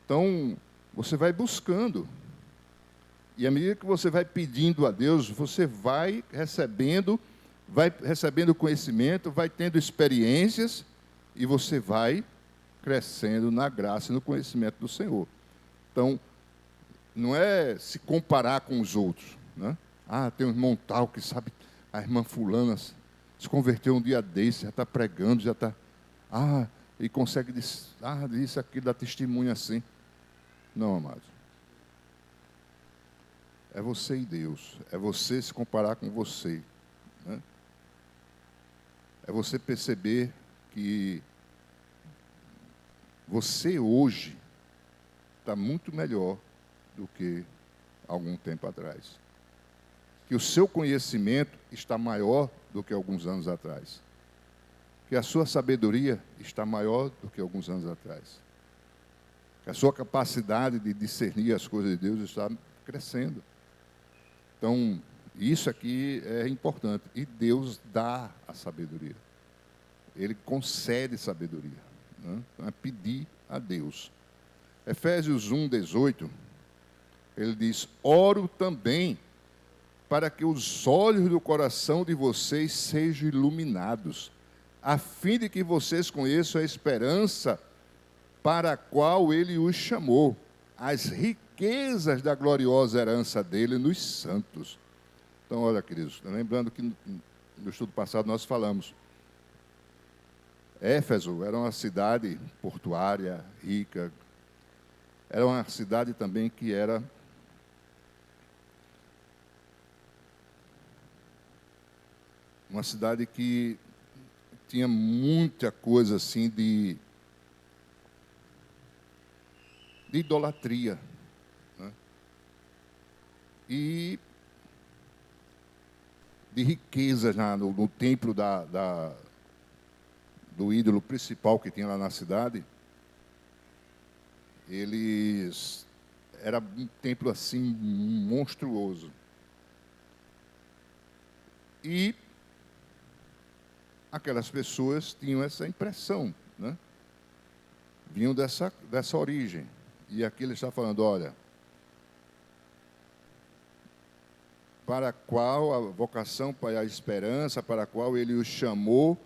Então, você vai buscando. E à medida que você vai pedindo a Deus, você vai recebendo conhecimento, vai tendo experiências, e você vai crescendo na graça e no conhecimento do Senhor. Então, não é se comparar com os outros, né? Tem um irmão tal que sabe, a irmã fulana se converteu um dia desse, já está pregando, já está... e consegue disso, aquilo, dá testemunho assim. Não, amados. É você e Deus. É você se comparar com você, né? É você perceber que você hoje está muito melhor do que algum tempo atrás. Que o seu conhecimento está maior do que alguns anos atrás. Que a sua sabedoria está maior do que alguns anos atrás. Que a sua capacidade de discernir as coisas de Deus está crescendo. Então, isso aqui é importante. E Deus dá a sabedoria. Ele concede sabedoria, né? Então, é pedir a Deus. Efésios 1:18, ele diz: oro também para que os olhos do coração de vocês sejam iluminados, a fim de que vocês conheçam a esperança para a qual ele os chamou, as riquezas da gloriosa herança dele nos santos. Então, olha, queridos, lembrando que no estudo passado nós falamos, Éfeso era uma cidade portuária, rica, era uma cidade também que era uma cidade que tinha muita coisa assim de idolatria, né? E de riquezas no templo do ídolo principal que tinha lá na cidade. Era um templo assim monstruoso. E aquelas pessoas tinham essa impressão, né? Vinham dessa origem. E aqui ele está falando, olha, para a qual a vocação, para a esperança, para a qual ele os chamou,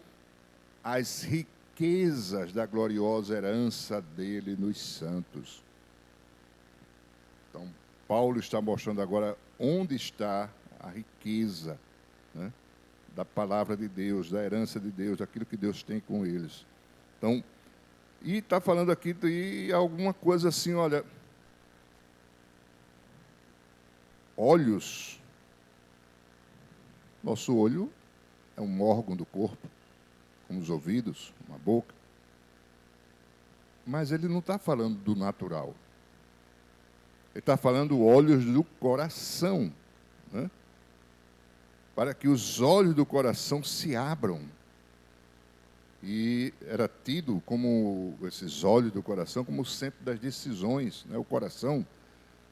as riquezas da gloriosa herança dele nos santos. Então, Paulo está mostrando agora onde está a riqueza, né, da palavra de Deus, da herança de Deus, daquilo que Deus tem com eles. Então, e está falando aqui de alguma coisa assim, olha, olhos. Nosso olho é um órgão do corpo, como os ouvidos, uma boca. Mas ele não está falando do natural. Ele está falando olhos do coração, né? Para que os olhos do coração se abram. E era tido como esses olhos do coração como o centro das decisões, né? O coração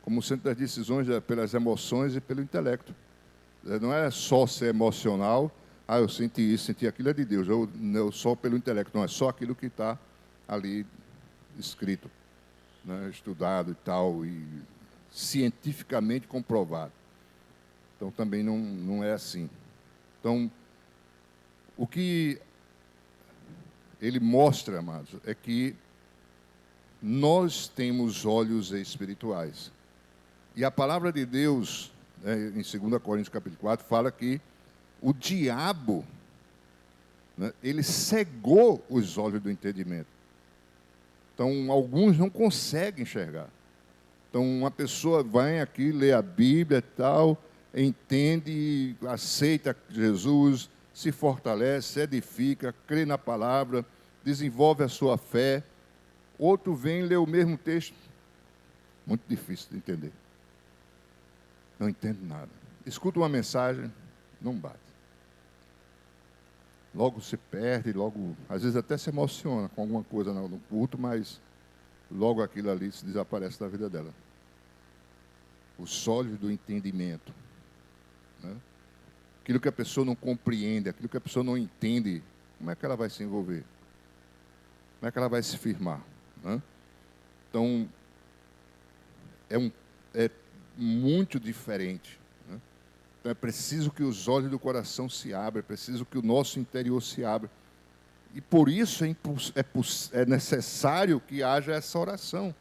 como o centro das decisões pelas emoções e pelo intelecto. Não é só ser emocional, eu senti isso, senti aquilo, é de Deus, eu só pelo intelecto, não, é só aquilo que está ali escrito, né? Estudado e tal, e cientificamente comprovado. Então também não é assim. Então, o que ele mostra, amados, é que nós temos olhos espirituais. E a palavra de Deus, né, em 2 Coríntios capítulo 4, fala que o diabo né? Ele cegou os olhos do entendimento. Então, alguns não conseguem enxergar. Então, uma pessoa vai aqui, lê a Bíblia e tal, entende, aceita Jesus, se fortalece, se edifica, crê na palavra, desenvolve a sua fé. Outro vem ler o mesmo texto. Muito difícil de entender. Não entende nada. Escuta uma mensagem, não bate. Logo se perde, logo, às vezes até se emociona com alguma coisa no culto, mas logo aquilo ali se desaparece da vida dela. Os olhos do entendimento, né? Aquilo que a pessoa não compreende, aquilo que a pessoa não entende, como é que ela vai se envolver? Como é que ela vai se firmar, né? Então, é muito diferente, né? Então, é preciso que os olhos do coração se abram, é preciso que o nosso interior se abra. E por isso é necessário que haja essa oração,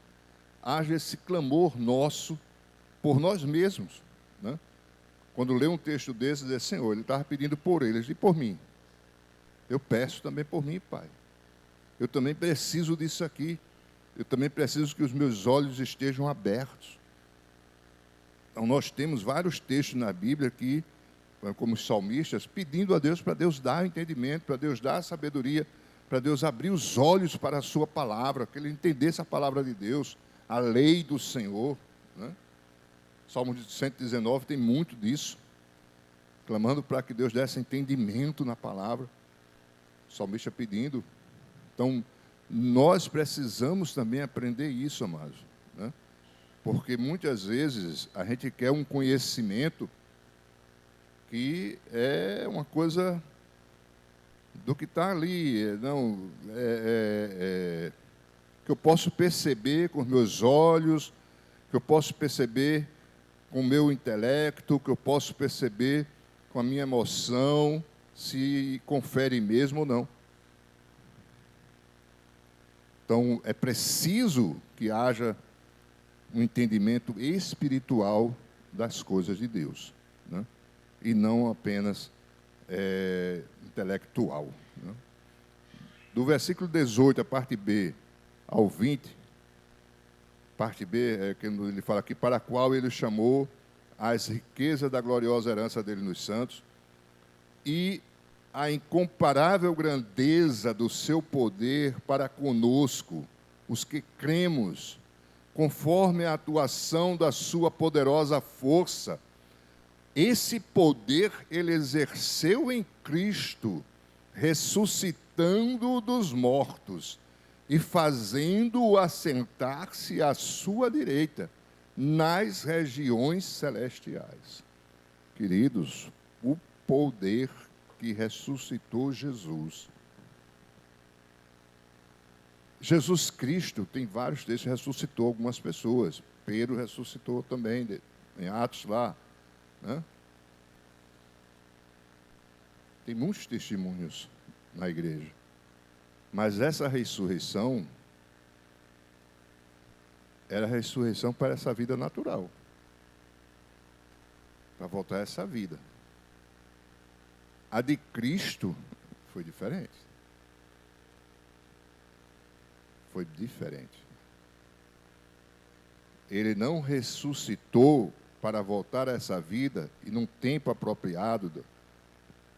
haja esse clamor nosso por nós mesmos, né? Quando lê um texto desse, diz: Senhor, ele estava pedindo por eles e por mim. Eu peço também por mim, Pai. Eu também preciso disso aqui. Eu também preciso que os meus olhos estejam abertos. Então, nós temos vários textos na Bíblia que, como os salmistas, pedindo a Deus para Deus dar o entendimento, para Deus dar a sabedoria, para Deus abrir os olhos para a sua palavra, que ele entendesse a palavra de Deus, a lei do Senhor, né? Salmo 119 tem muito disso, clamando para que Deus desse entendimento na palavra. O salmista pedindo. Então, nós precisamos também aprender isso, amados, né? Porque muitas vezes a gente quer um conhecimento que é uma coisa do que está ali, que eu posso perceber com os meus olhos, que eu posso perceber com o meu intelecto, que eu posso perceber com a minha emoção, se confere mesmo ou não. Então, é preciso que haja um entendimento espiritual das coisas de Deus, né? E não apenas intelectual, né? Do versículo 18, a parte B, ao 20, parte B, que ele fala aqui, para a qual ele chamou as riquezas da gloriosa herança dele nos santos e a incomparável grandeza do seu poder para conosco, os que cremos, conforme a atuação da sua poderosa força. Esse poder ele exerceu em Cristo, ressuscitando-o dos mortos e fazendo-o assentar-se à sua direita, nas regiões celestiais. Queridos, o poder que ressuscitou Jesus. Jesus Cristo, tem vários textos, ressuscitou algumas pessoas. Pedro ressuscitou também, em Atos lá, né? Tem muitos testemunhos na igreja. Mas essa ressurreição era a ressurreição para essa vida natural. Para voltar a essa vida. A de Cristo foi diferente. Foi diferente. Ele não ressuscitou para voltar a essa vida e num tempo apropriado,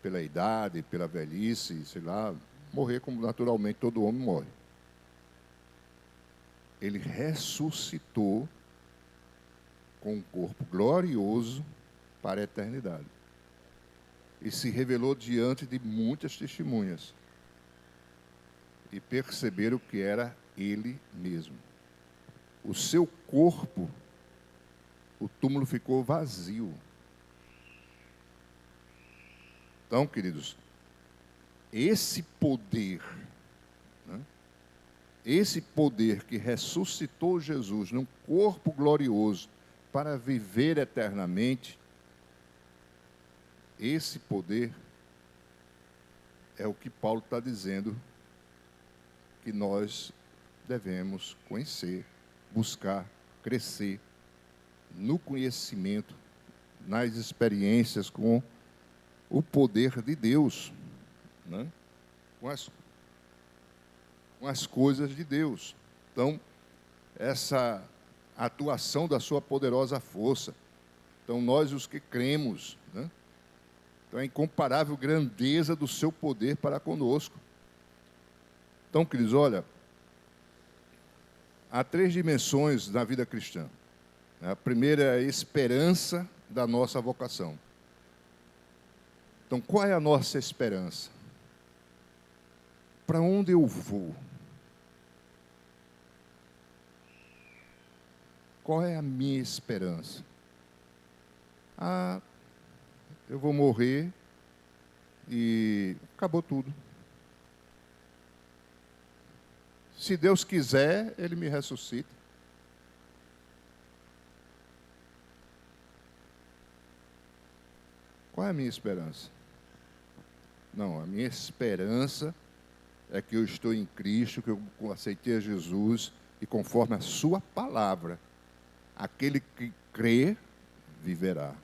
pela idade, pela velhice, sei lá, morrer como naturalmente todo homem morre. Ele ressuscitou com um corpo glorioso para a eternidade. E se revelou diante de muitas testemunhas. E perceberam que era ele mesmo. O seu corpo, o túmulo ficou vazio. Então, queridos, esse poder, né, esse poder que ressuscitou Jesus num corpo glorioso para viver eternamente, esse poder é o que Paulo está dizendo que nós devemos conhecer, buscar, crescer no conhecimento, nas experiências com o poder de Deus, né? com as coisas de Deus. Então, essa atuação da sua poderosa força. Então, nós os que cremos, né? Então, a incomparável grandeza do seu poder para conosco. Então, queridos, olha, há 3 dimensões na vida cristã. A primeira é a esperança da nossa vocação. Então, qual é a nossa esperança? Para onde eu vou? Qual é a minha esperança? Eu vou morrer e acabou tudo. Se Deus quiser, Ele me ressuscita. Qual é a minha esperança? Não, a minha esperança é que eu estou em Cristo, que eu aceitei a Jesus, e conforme a sua palavra, aquele que crê, viverá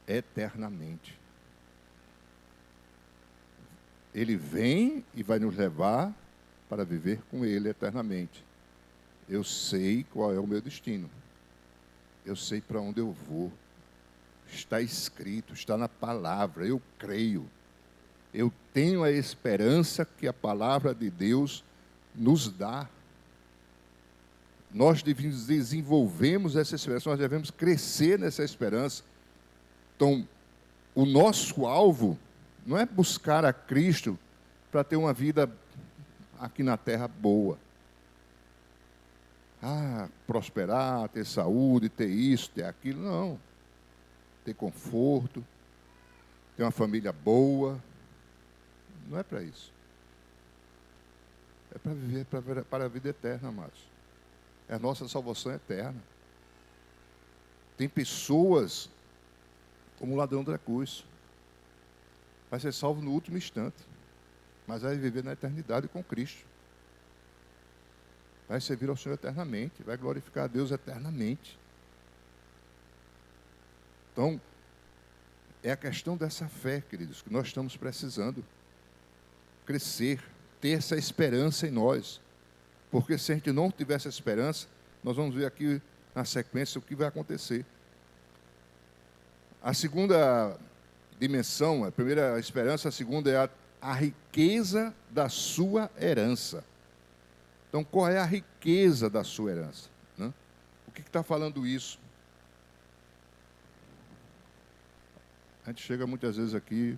eternamente. Ele vem e vai nos levar para viver com Ele eternamente. Eu sei qual é o meu destino. Eu sei para onde eu vou. Está escrito, está na palavra, eu creio. Eu tenho a esperança que a palavra de Deus nos dá. Nós desenvolvemos essa esperança, nós devemos crescer nessa esperança. Então, o nosso alvo não é buscar a Cristo para ter uma vida aqui na terra boa. Prosperar, ter saúde, ter isso, ter aquilo, não. Ter conforto, ter uma família boa. Não é para isso. É para viver para a vida eterna, amados. É a nossa salvação eterna. Tem pessoas, como o ladrão da cruz, vai ser salvo no último instante, mas vai viver na eternidade com Cristo. Vai servir ao Senhor eternamente, vai glorificar a Deus eternamente. Então, é a questão dessa fé, queridos, que nós estamos precisando crescer, ter essa esperança em nós. Porque se a gente não tiver essa esperança, nós vamos ver aqui na sequência o que vai acontecer. A segunda dimensão, a primeira a esperança, a segunda é a riqueza da sua herança. Então, qual é a riqueza da sua herança? Né? O que está falando isso? A gente chega muitas vezes aqui,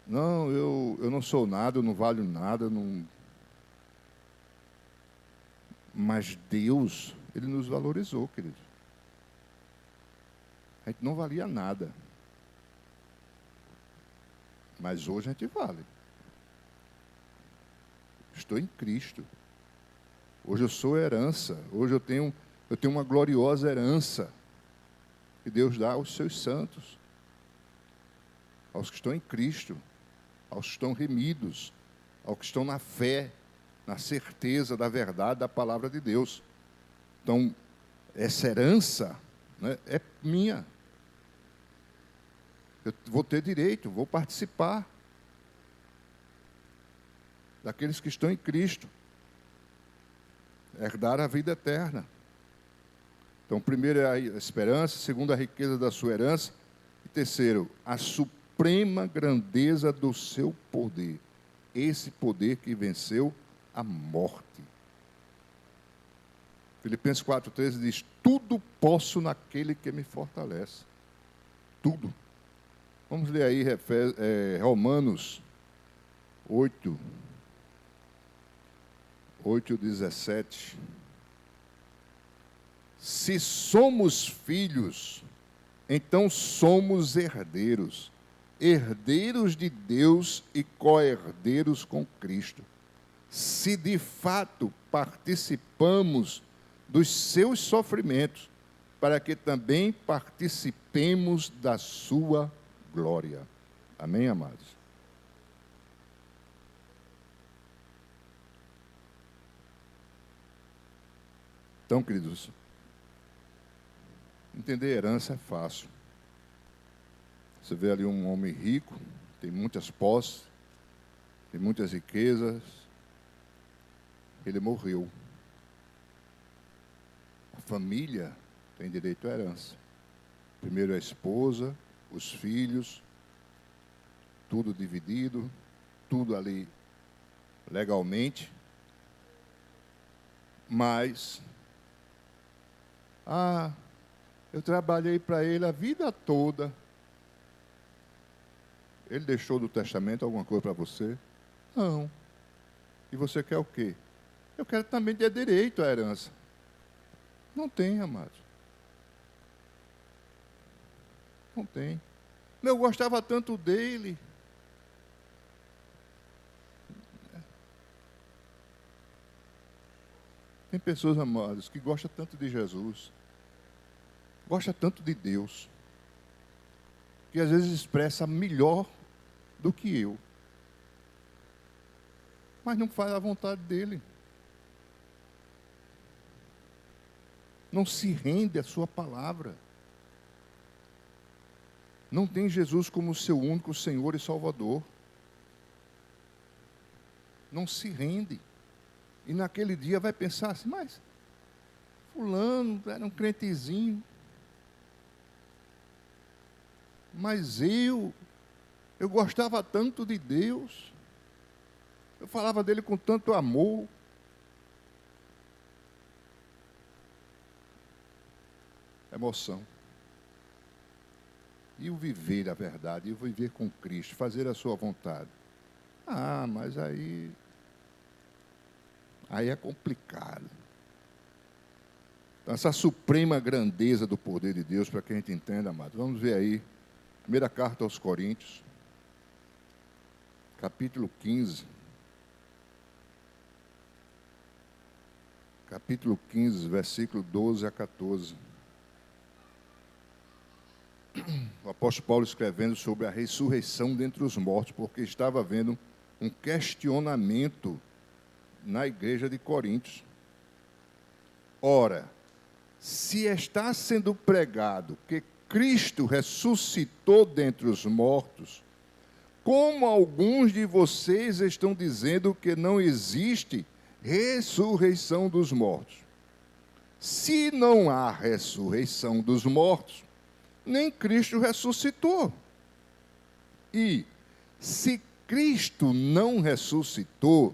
não, eu não sou nada, eu não valho nada, não... Mas Deus, Ele nos valorizou, querido. A gente não valia nada. Mas hoje a gente vale. Estou em Cristo. Hoje eu sou herança. Hoje eu tenho uma gloriosa herança que Deus dá aos seus santos, aos que estão em Cristo, aos que estão remidos, aos que estão na fé, na certeza da verdade da palavra de Deus. Então, essa herança, né, é minha. Eu vou ter direito, vou participar daqueles que estão em Cristo, herdar a vida eterna. Então, primeiro é a esperança, segundo a riqueza da sua herança, e terceiro, a suprema grandeza do seu poder. Esse poder que venceu a morte. Filipenses 4,13 diz, tudo posso naquele que me fortalece. Tudo. Vamos ler aí Romanos 8:17. Se somos filhos, então somos herdeiros, herdeiros de Deus e co-herdeiros com Cristo. Se de fato participamos dos seus sofrimentos, para que também participemos da sua glória. Amém, amados? Então, queridos, entender herança é fácil. Você vê ali um homem rico, tem muitas posses, de muitas riquezas, ele morreu. A família tem direito à herança. Primeiro a esposa, os filhos, tudo dividido, tudo ali legalmente. Mas, eu trabalhei para ele a vida toda. Ele deixou do testamento alguma coisa para você? Não. E você quer o quê? Eu quero também ter direito à herança. Não tem, amados. Não tem. Eu gostava tanto dele. Tem pessoas, amados, que gostam tanto de Jesus, gostam tanto de Deus, que às vezes expressa melhor do que eu, mas não faz a vontade dele. Não se rende à sua palavra. Não tem Jesus como seu único Senhor e Salvador. Não se rende. E naquele dia vai pensar assim, mas fulano era um crentezinho. Mas eu gostava tanto de Deus. Eu falava dele com tanto amor. Emoção. E o viver a verdade, e o viver com Cristo, fazer a sua vontade. Mas aí é complicado. Então, essa suprema grandeza do poder de Deus, para que a gente entenda, amado. Vamos ver aí, primeira carta aos Coríntios, capítulo 15. Capítulo 15, versículo 12 a 14. O apóstolo Paulo escrevendo sobre a ressurreição dentre os mortos, porque estava havendo um questionamento na igreja de Coríntios. Ora, se está sendo pregado que Cristo ressuscitou dentre os mortos, como alguns de vocês estão dizendo que não existe ressurreição dos mortos? Se não há ressurreição dos mortos, nem Cristo ressuscitou. E, se Cristo não ressuscitou,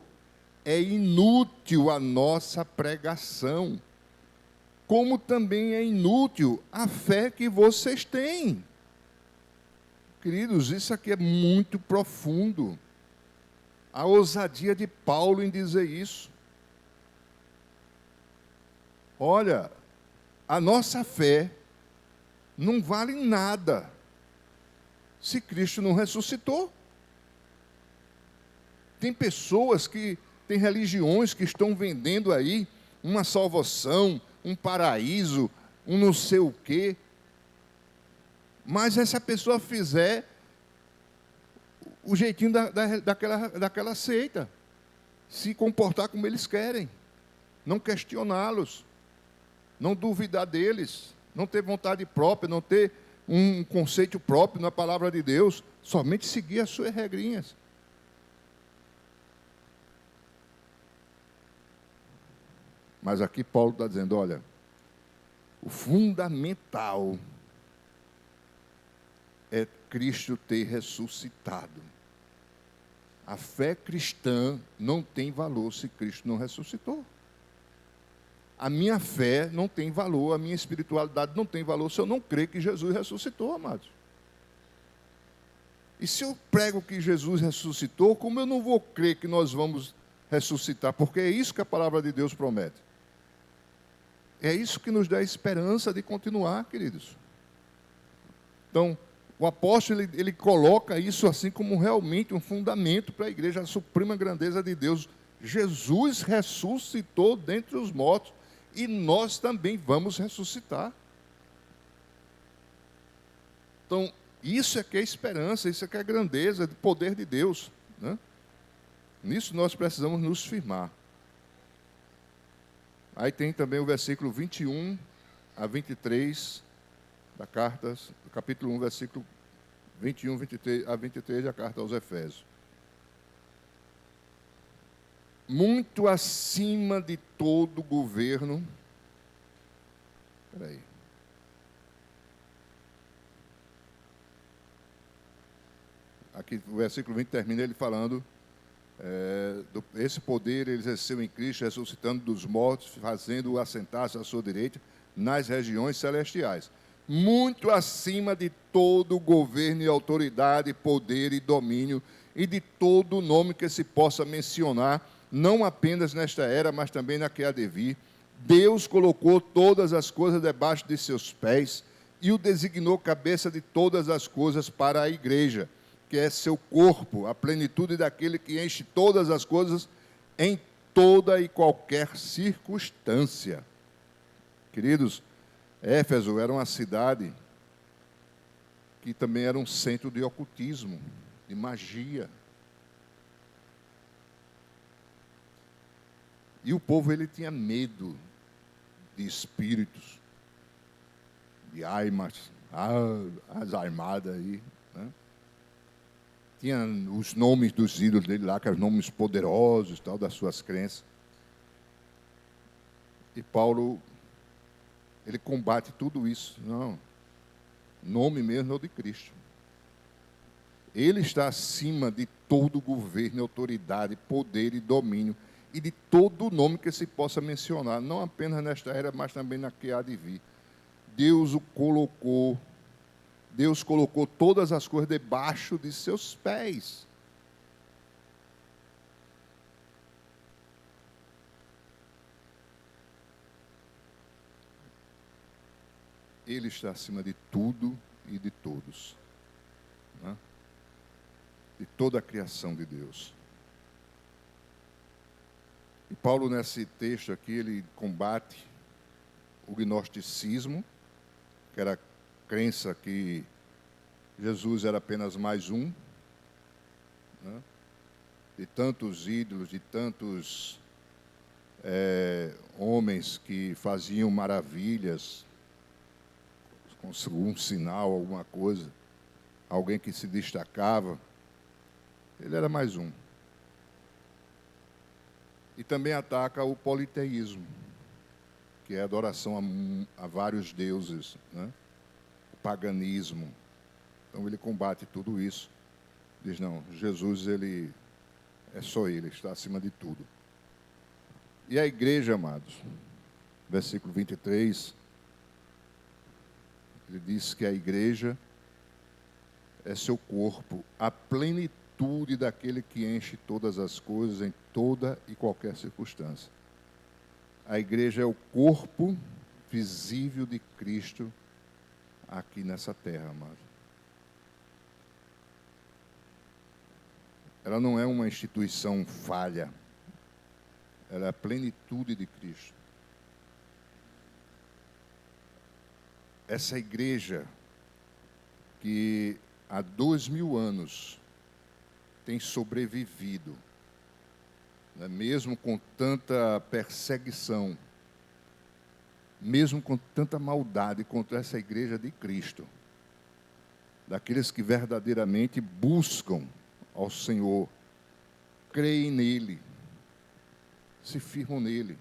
é inútil a nossa pregação, como também é inútil a fé que vocês têm. Queridos, isso aqui é muito profundo. A ousadia de Paulo em dizer isso. Olha, a nossa fé não vale nada se Cristo não ressuscitou. Tem pessoas tem religiões que estão vendendo aí uma salvação, um paraíso, um não sei o quê. Mas se essa pessoa fizer o jeitinho daquela seita, se comportar como eles querem, não questioná-los, não duvidar deles, não ter vontade própria, não ter um conceito próprio na palavra de Deus, somente seguir as suas regrinhas. Mas aqui Paulo está dizendo, olha, o fundamental é Cristo ter ressuscitado. A fé cristã não tem valor se Cristo não ressuscitou. A minha fé não tem valor, a minha espiritualidade não tem valor se eu não crer que Jesus ressuscitou, amados. E se eu prego que Jesus ressuscitou, como eu não vou crer que nós vamos ressuscitar? Porque é isso que a palavra de Deus promete. É isso que nos dá a esperança de continuar, queridos. Então, o apóstolo, ele coloca isso assim como realmente um fundamento para a igreja, a suprema grandeza de Deus. Jesus ressuscitou dentre os mortos e nós também vamos ressuscitar. Então, isso é que é esperança, isso é que é grandeza, do poder de Deus, né? Nisso nós precisamos nos firmar. Aí tem também o versículo 21 a 23 da carta, do capítulo 1, versículo 21 a 23 da carta aos Efésios. muito acima de todo governo. Espera aí. Aqui o versículo 20 termina ele falando, esse poder ele exerceu em Cristo, ressuscitando dos mortos, fazendo-o assentar-se à sua direita nas regiões celestiais. Muito acima de todo governo e autoridade, poder e domínio, e de todo nome que se possa mencionar, não apenas nesta era, mas também na que há de vir. Deus colocou todas as coisas debaixo de seus pés e o designou cabeça de todas as coisas para a igreja, que é seu corpo, a plenitude daquele que enche todas as coisas em toda e qualquer circunstância. Queridos, Éfeso era uma cidade que também era um centro de ocultismo, de magia. E o povo ele tinha medo de espíritos, de armas, as armadas aí, né? Tinha os nomes dos ídolos dele lá, que eram nomes poderosos, tal, das suas crenças. E Paulo, ele combate tudo isso. Não, nome mesmo é o de Cristo. Ele está acima de todo governo, autoridade, poder e domínio, e de todo nome que se possa mencionar, não apenas nesta era, mas também na que há de vir. Deus colocou todas as coisas debaixo de seus pés. Ele está acima de tudo e de todos, né? De toda a criação de Deus. E Paulo, nesse texto aqui, ele combate o gnosticismo, que era a crença que Jesus era apenas mais um, né? De tantos ídolos, de tantos homens que faziam maravilhas, com um sinal, alguma coisa, alguém que se destacava, ele era mais um. E também ataca o politeísmo, que é a adoração a vários deuses, né? O paganismo. Então ele combate tudo isso. Diz, não, Jesus, ele é só ele, está acima de tudo. E a igreja, amados, versículo 23, ele diz que a igreja é seu corpo, a plenitude daquele que enche todas as coisas em toda e qualquer circunstância. A igreja é o corpo visível de Cristo aqui nessa terra, amado. Ela não é uma instituição falha, ela é a plenitude de Cristo. Essa igreja que há 2000 anos tem sobrevivido, né, mesmo com tanta perseguição, mesmo com tanta maldade contra essa igreja de Cristo, daqueles que verdadeiramente buscam ao Senhor, creem nele, se firmam nele.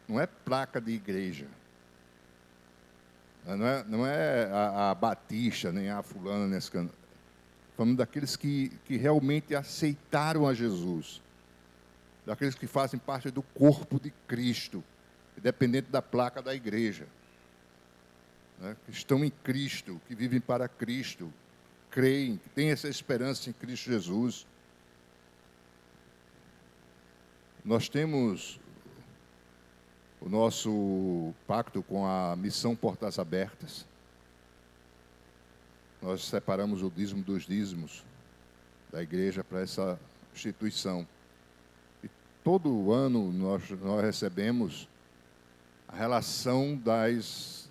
Não é placa de igreja. Não é a Batista, nem a fulana, nem esse canto. Falando daqueles que realmente aceitaram a Jesus. Daqueles que fazem parte do corpo de Cristo, independente da placa da igreja. Né? Que estão em Cristo, que vivem para Cristo, creem, que têm essa esperança em Cristo Jesus. Nós temos o nosso pacto com a missão Portas Abertas. Nós separamos o dízimo dos dízimos da igreja para essa instituição. E todo ano nós recebemos a relação das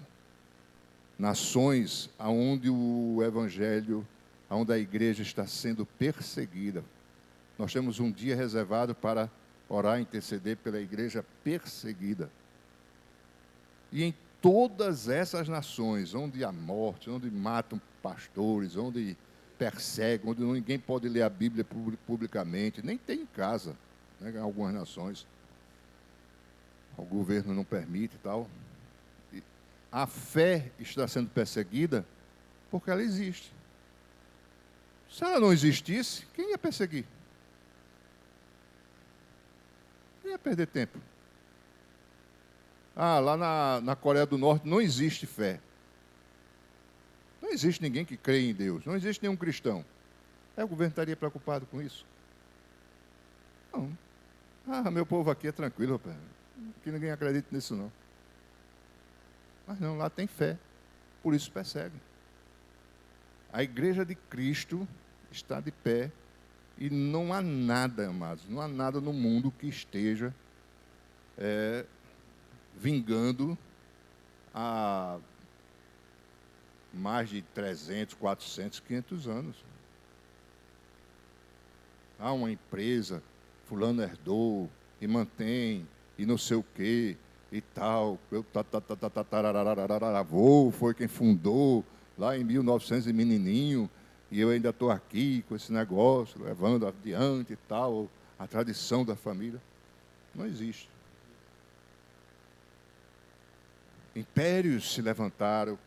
nações aonde o evangelho, aonde a igreja está sendo perseguida. Nós temos um dia reservado para orar e interceder pela igreja perseguida. E em todas essas nações, onde há morte, onde matam pastores, onde perseguem, onde ninguém pode ler a Bíblia publicamente, nem tem em casa. né, em algumas nações. O governo não permite e tal. E a fé está sendo perseguida porque ela existe. Se ela não existisse, quem ia perseguir? Quem ia perder tempo? Lá na Coreia do Norte não existe fé. Não existe ninguém que crê em Deus. Não existe nenhum cristão. Aí o governo estaria preocupado com isso? Não. Meu povo aqui é tranquilo, rapaz. Aqui ninguém acredita nisso, não. Mas não, lá tem fé. Por isso persegue. A igreja de Cristo está de pé e não há nada, amados, não há nada no mundo que esteja vingando há mais de 300, 400, 500 anos. Há uma empresa, fulano herdou e mantém e não sei o quê e tal. Meu avô foi quem fundou lá em 1900 e menininho, e eu ainda estou aqui com esse negócio, levando adiante e tal, a tradição da família. Não existe. Impérios se levantaram,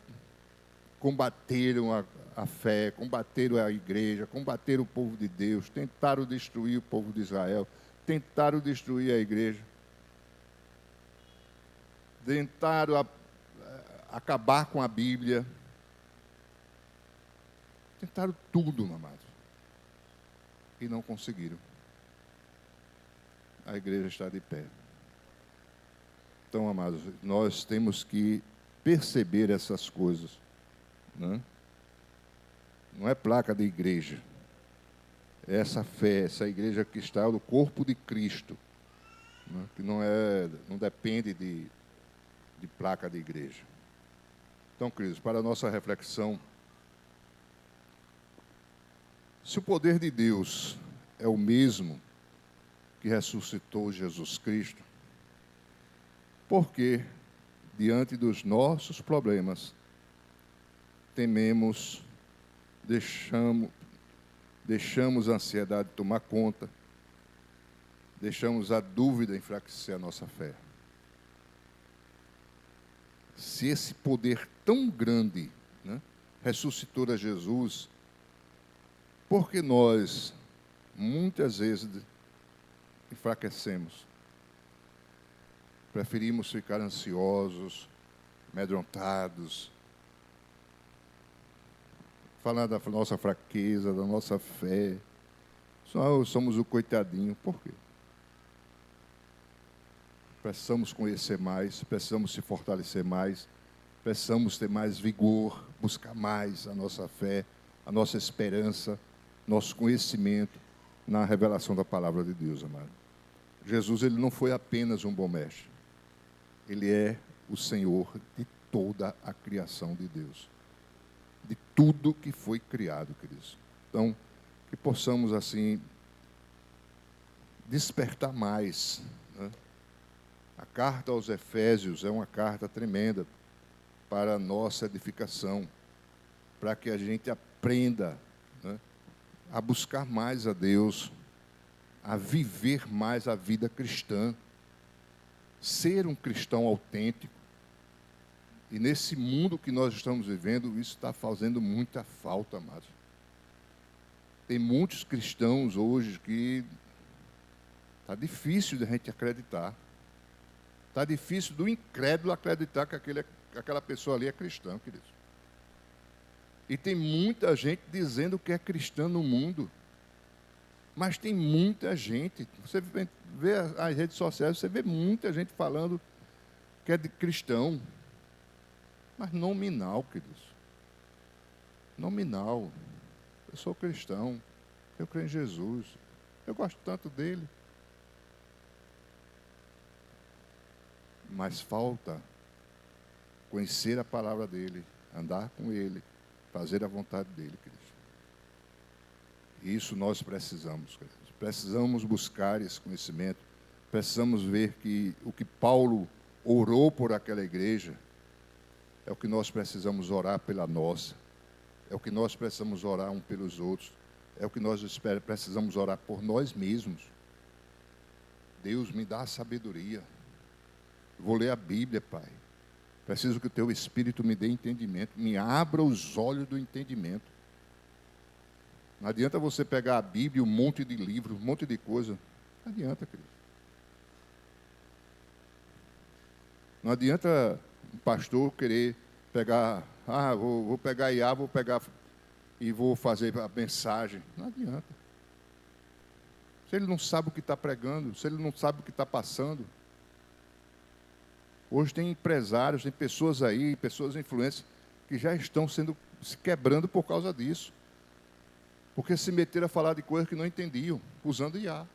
combateram a fé, combateram a igreja, combateram o povo de Deus, tentaram destruir o povo de Israel, tentaram destruir a igreja, tentaram acabar com a Bíblia, tentaram tudo, amados, e não conseguiram. A igreja está de pé. Então, amados, nós temos que perceber essas coisas, né? Não é placa de igreja. É essa fé, essa igreja que está no corpo de Cristo, né? Que não depende de placa de igreja. Então, queridos, para a nossa reflexão, se o poder de Deus é o mesmo que ressuscitou Jesus Cristo, por que, diante dos nossos problemas, tememos, deixamos a ansiedade tomar conta, deixamos a dúvida enfraquecer a nossa fé? Se esse poder tão grande, né, ressuscitou a Jesus, por que nós, muitas vezes, enfraquecemos? Preferimos ficar ansiosos, amedrontados, falar da nossa fraqueza, da nossa fé. Só somos o coitadinho. Por quê? Precisamos conhecer mais, precisamos se fortalecer mais, precisamos ter mais vigor, buscar mais a nossa fé, a nossa esperança, nosso conhecimento na revelação da palavra de Deus, amado. Jesus, ele não foi apenas um bom mestre. Ele é o Senhor de toda a criação de Deus. De tudo que foi criado, queridos. Então, que possamos, assim, despertar mais, né? A carta aos Efésios é uma carta tremenda para a nossa edificação, para que a gente aprenda, né, a buscar mais a Deus, a viver mais a vida cristã, ser um cristão autêntico. E nesse mundo que nós estamos vivendo, isso está fazendo muita falta, amados. Tem muitos cristãos hoje que está difícil de a gente acreditar. Está difícil do incrédulo acreditar que aquela pessoa ali é cristã, queridos. E tem muita gente dizendo que é cristã no mundo. Mas tem muita gente, você vê as redes sociais, você vê muita gente falando que é de cristão. Mas nominal, queridos. Nominal. Eu sou cristão. Eu creio em Jesus. Eu gosto tanto dele. Mas falta conhecer a palavra dele, andar com ele, fazer a vontade dele, queridos. E isso nós precisamos, queridos. Precisamos buscar esse conhecimento. Precisamos ver que o que Paulo orou por aquela igreja é o que nós precisamos orar pela nossa. É o que nós precisamos orar um pelos outros. É o que nós precisamos orar por nós mesmos. Deus, me dá a sabedoria. Vou ler a Bíblia, Pai. Preciso que o teu Espírito me dê entendimento, me abra os olhos do entendimento. Não adianta você pegar a Bíblia, um monte de livros, um monte de coisa. Não adianta, querido. Não adianta um pastor querer pegar, vou pegar IA, vou pegar e vou fazer a mensagem. Não adianta. Se ele não sabe o que está pregando, se ele não sabe o que está passando. Hoje tem empresários, tem pessoas aí, pessoas influentes, que já estão se quebrando por causa disso. Porque se meteram a falar de coisas que não entendiam, usando IA.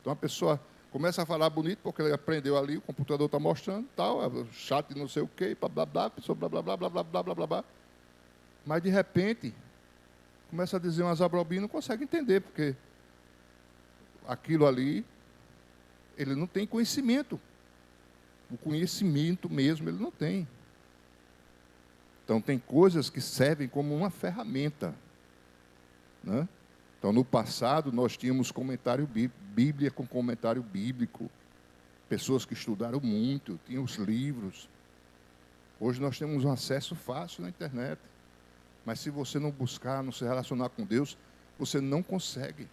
Então a pessoa começa a falar bonito, porque ele aprendeu ali, o computador está mostrando, tal, chat não sei o quê, blá, blá, blá, pessoa blá, blá, blá, blá, blá, blá, blá, blá, blá. Mas de repente, começa a dizer umas abrobinas, não consegue entender, porque aquilo ali, ele não tem conhecimento. O conhecimento mesmo, ele não tem. Então, tem coisas que servem como uma ferramenta. Né? Então, no passado, nós tínhamos Bíblia com comentário bíblico. Pessoas que estudaram muito, tinham os livros. Hoje nós temos um acesso fácil na internet. Mas se você não buscar, não se relacionar com Deus, você não consegue.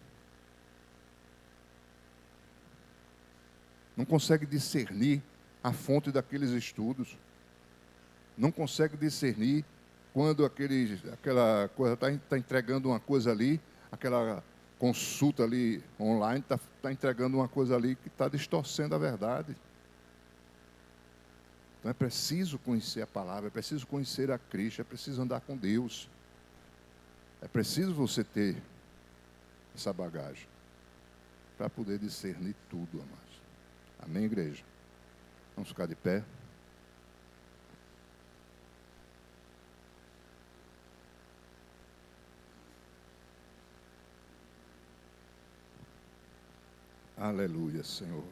Não consegue discernir a fonte daqueles estudos. Não consegue discernir quando aquela coisa está entregando uma coisa ali, aquela consulta ali online está entregando uma coisa ali que está distorcendo a verdade. Então é preciso conhecer a palavra, é preciso conhecer a Cristo, é preciso andar com Deus. É preciso você ter essa bagagem para poder discernir tudo, amados. Amém, igreja? Vamos ficar de pé. Aleluia, Senhor.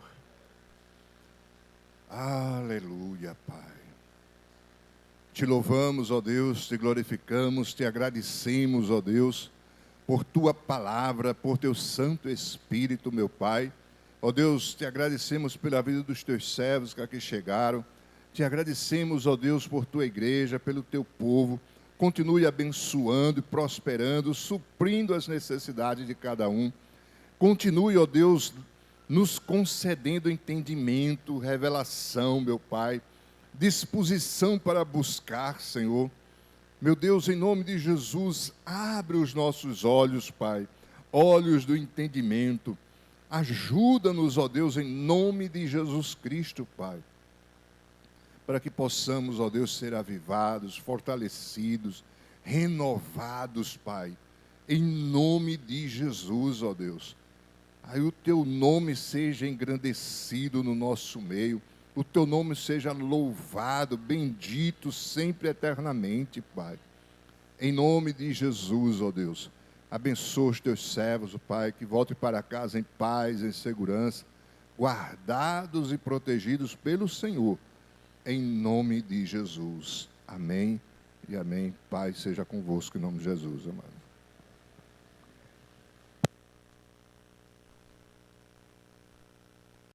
Aleluia, Pai. Te louvamos, ó Deus, te glorificamos, te agradecemos, ó Deus, por tua palavra, por teu Santo Espírito, meu Pai. Ó Deus, te agradecemos pela vida dos teus servos que aqui chegaram. Te agradecemos, ó Deus, por tua igreja, pelo teu povo. Continue abençoando, prosperando, suprindo as necessidades de cada um. Continue, ó Deus, nos concedendo entendimento, revelação, meu Pai, disposição para buscar, Senhor. Meu Deus, em nome de Jesus, abre os nossos olhos, Pai, olhos do entendimento. Ajuda-nos, ó Deus, em nome de Jesus Cristo, Pai, para que possamos, ó Deus, ser avivados, fortalecidos, renovados, Pai, em nome de Jesus, ó Deus. Aí o teu nome seja engrandecido no nosso meio, o teu nome seja louvado, bendito sempre eternamente, Pai. Em nome de Jesus, ó Deus, abençoa os teus servos, ó Pai, que voltem para casa em paz, em segurança, guardados e protegidos pelo Senhor, em nome de Jesus. Amém e amém. Pai, seja convosco em nome de Jesus, amado.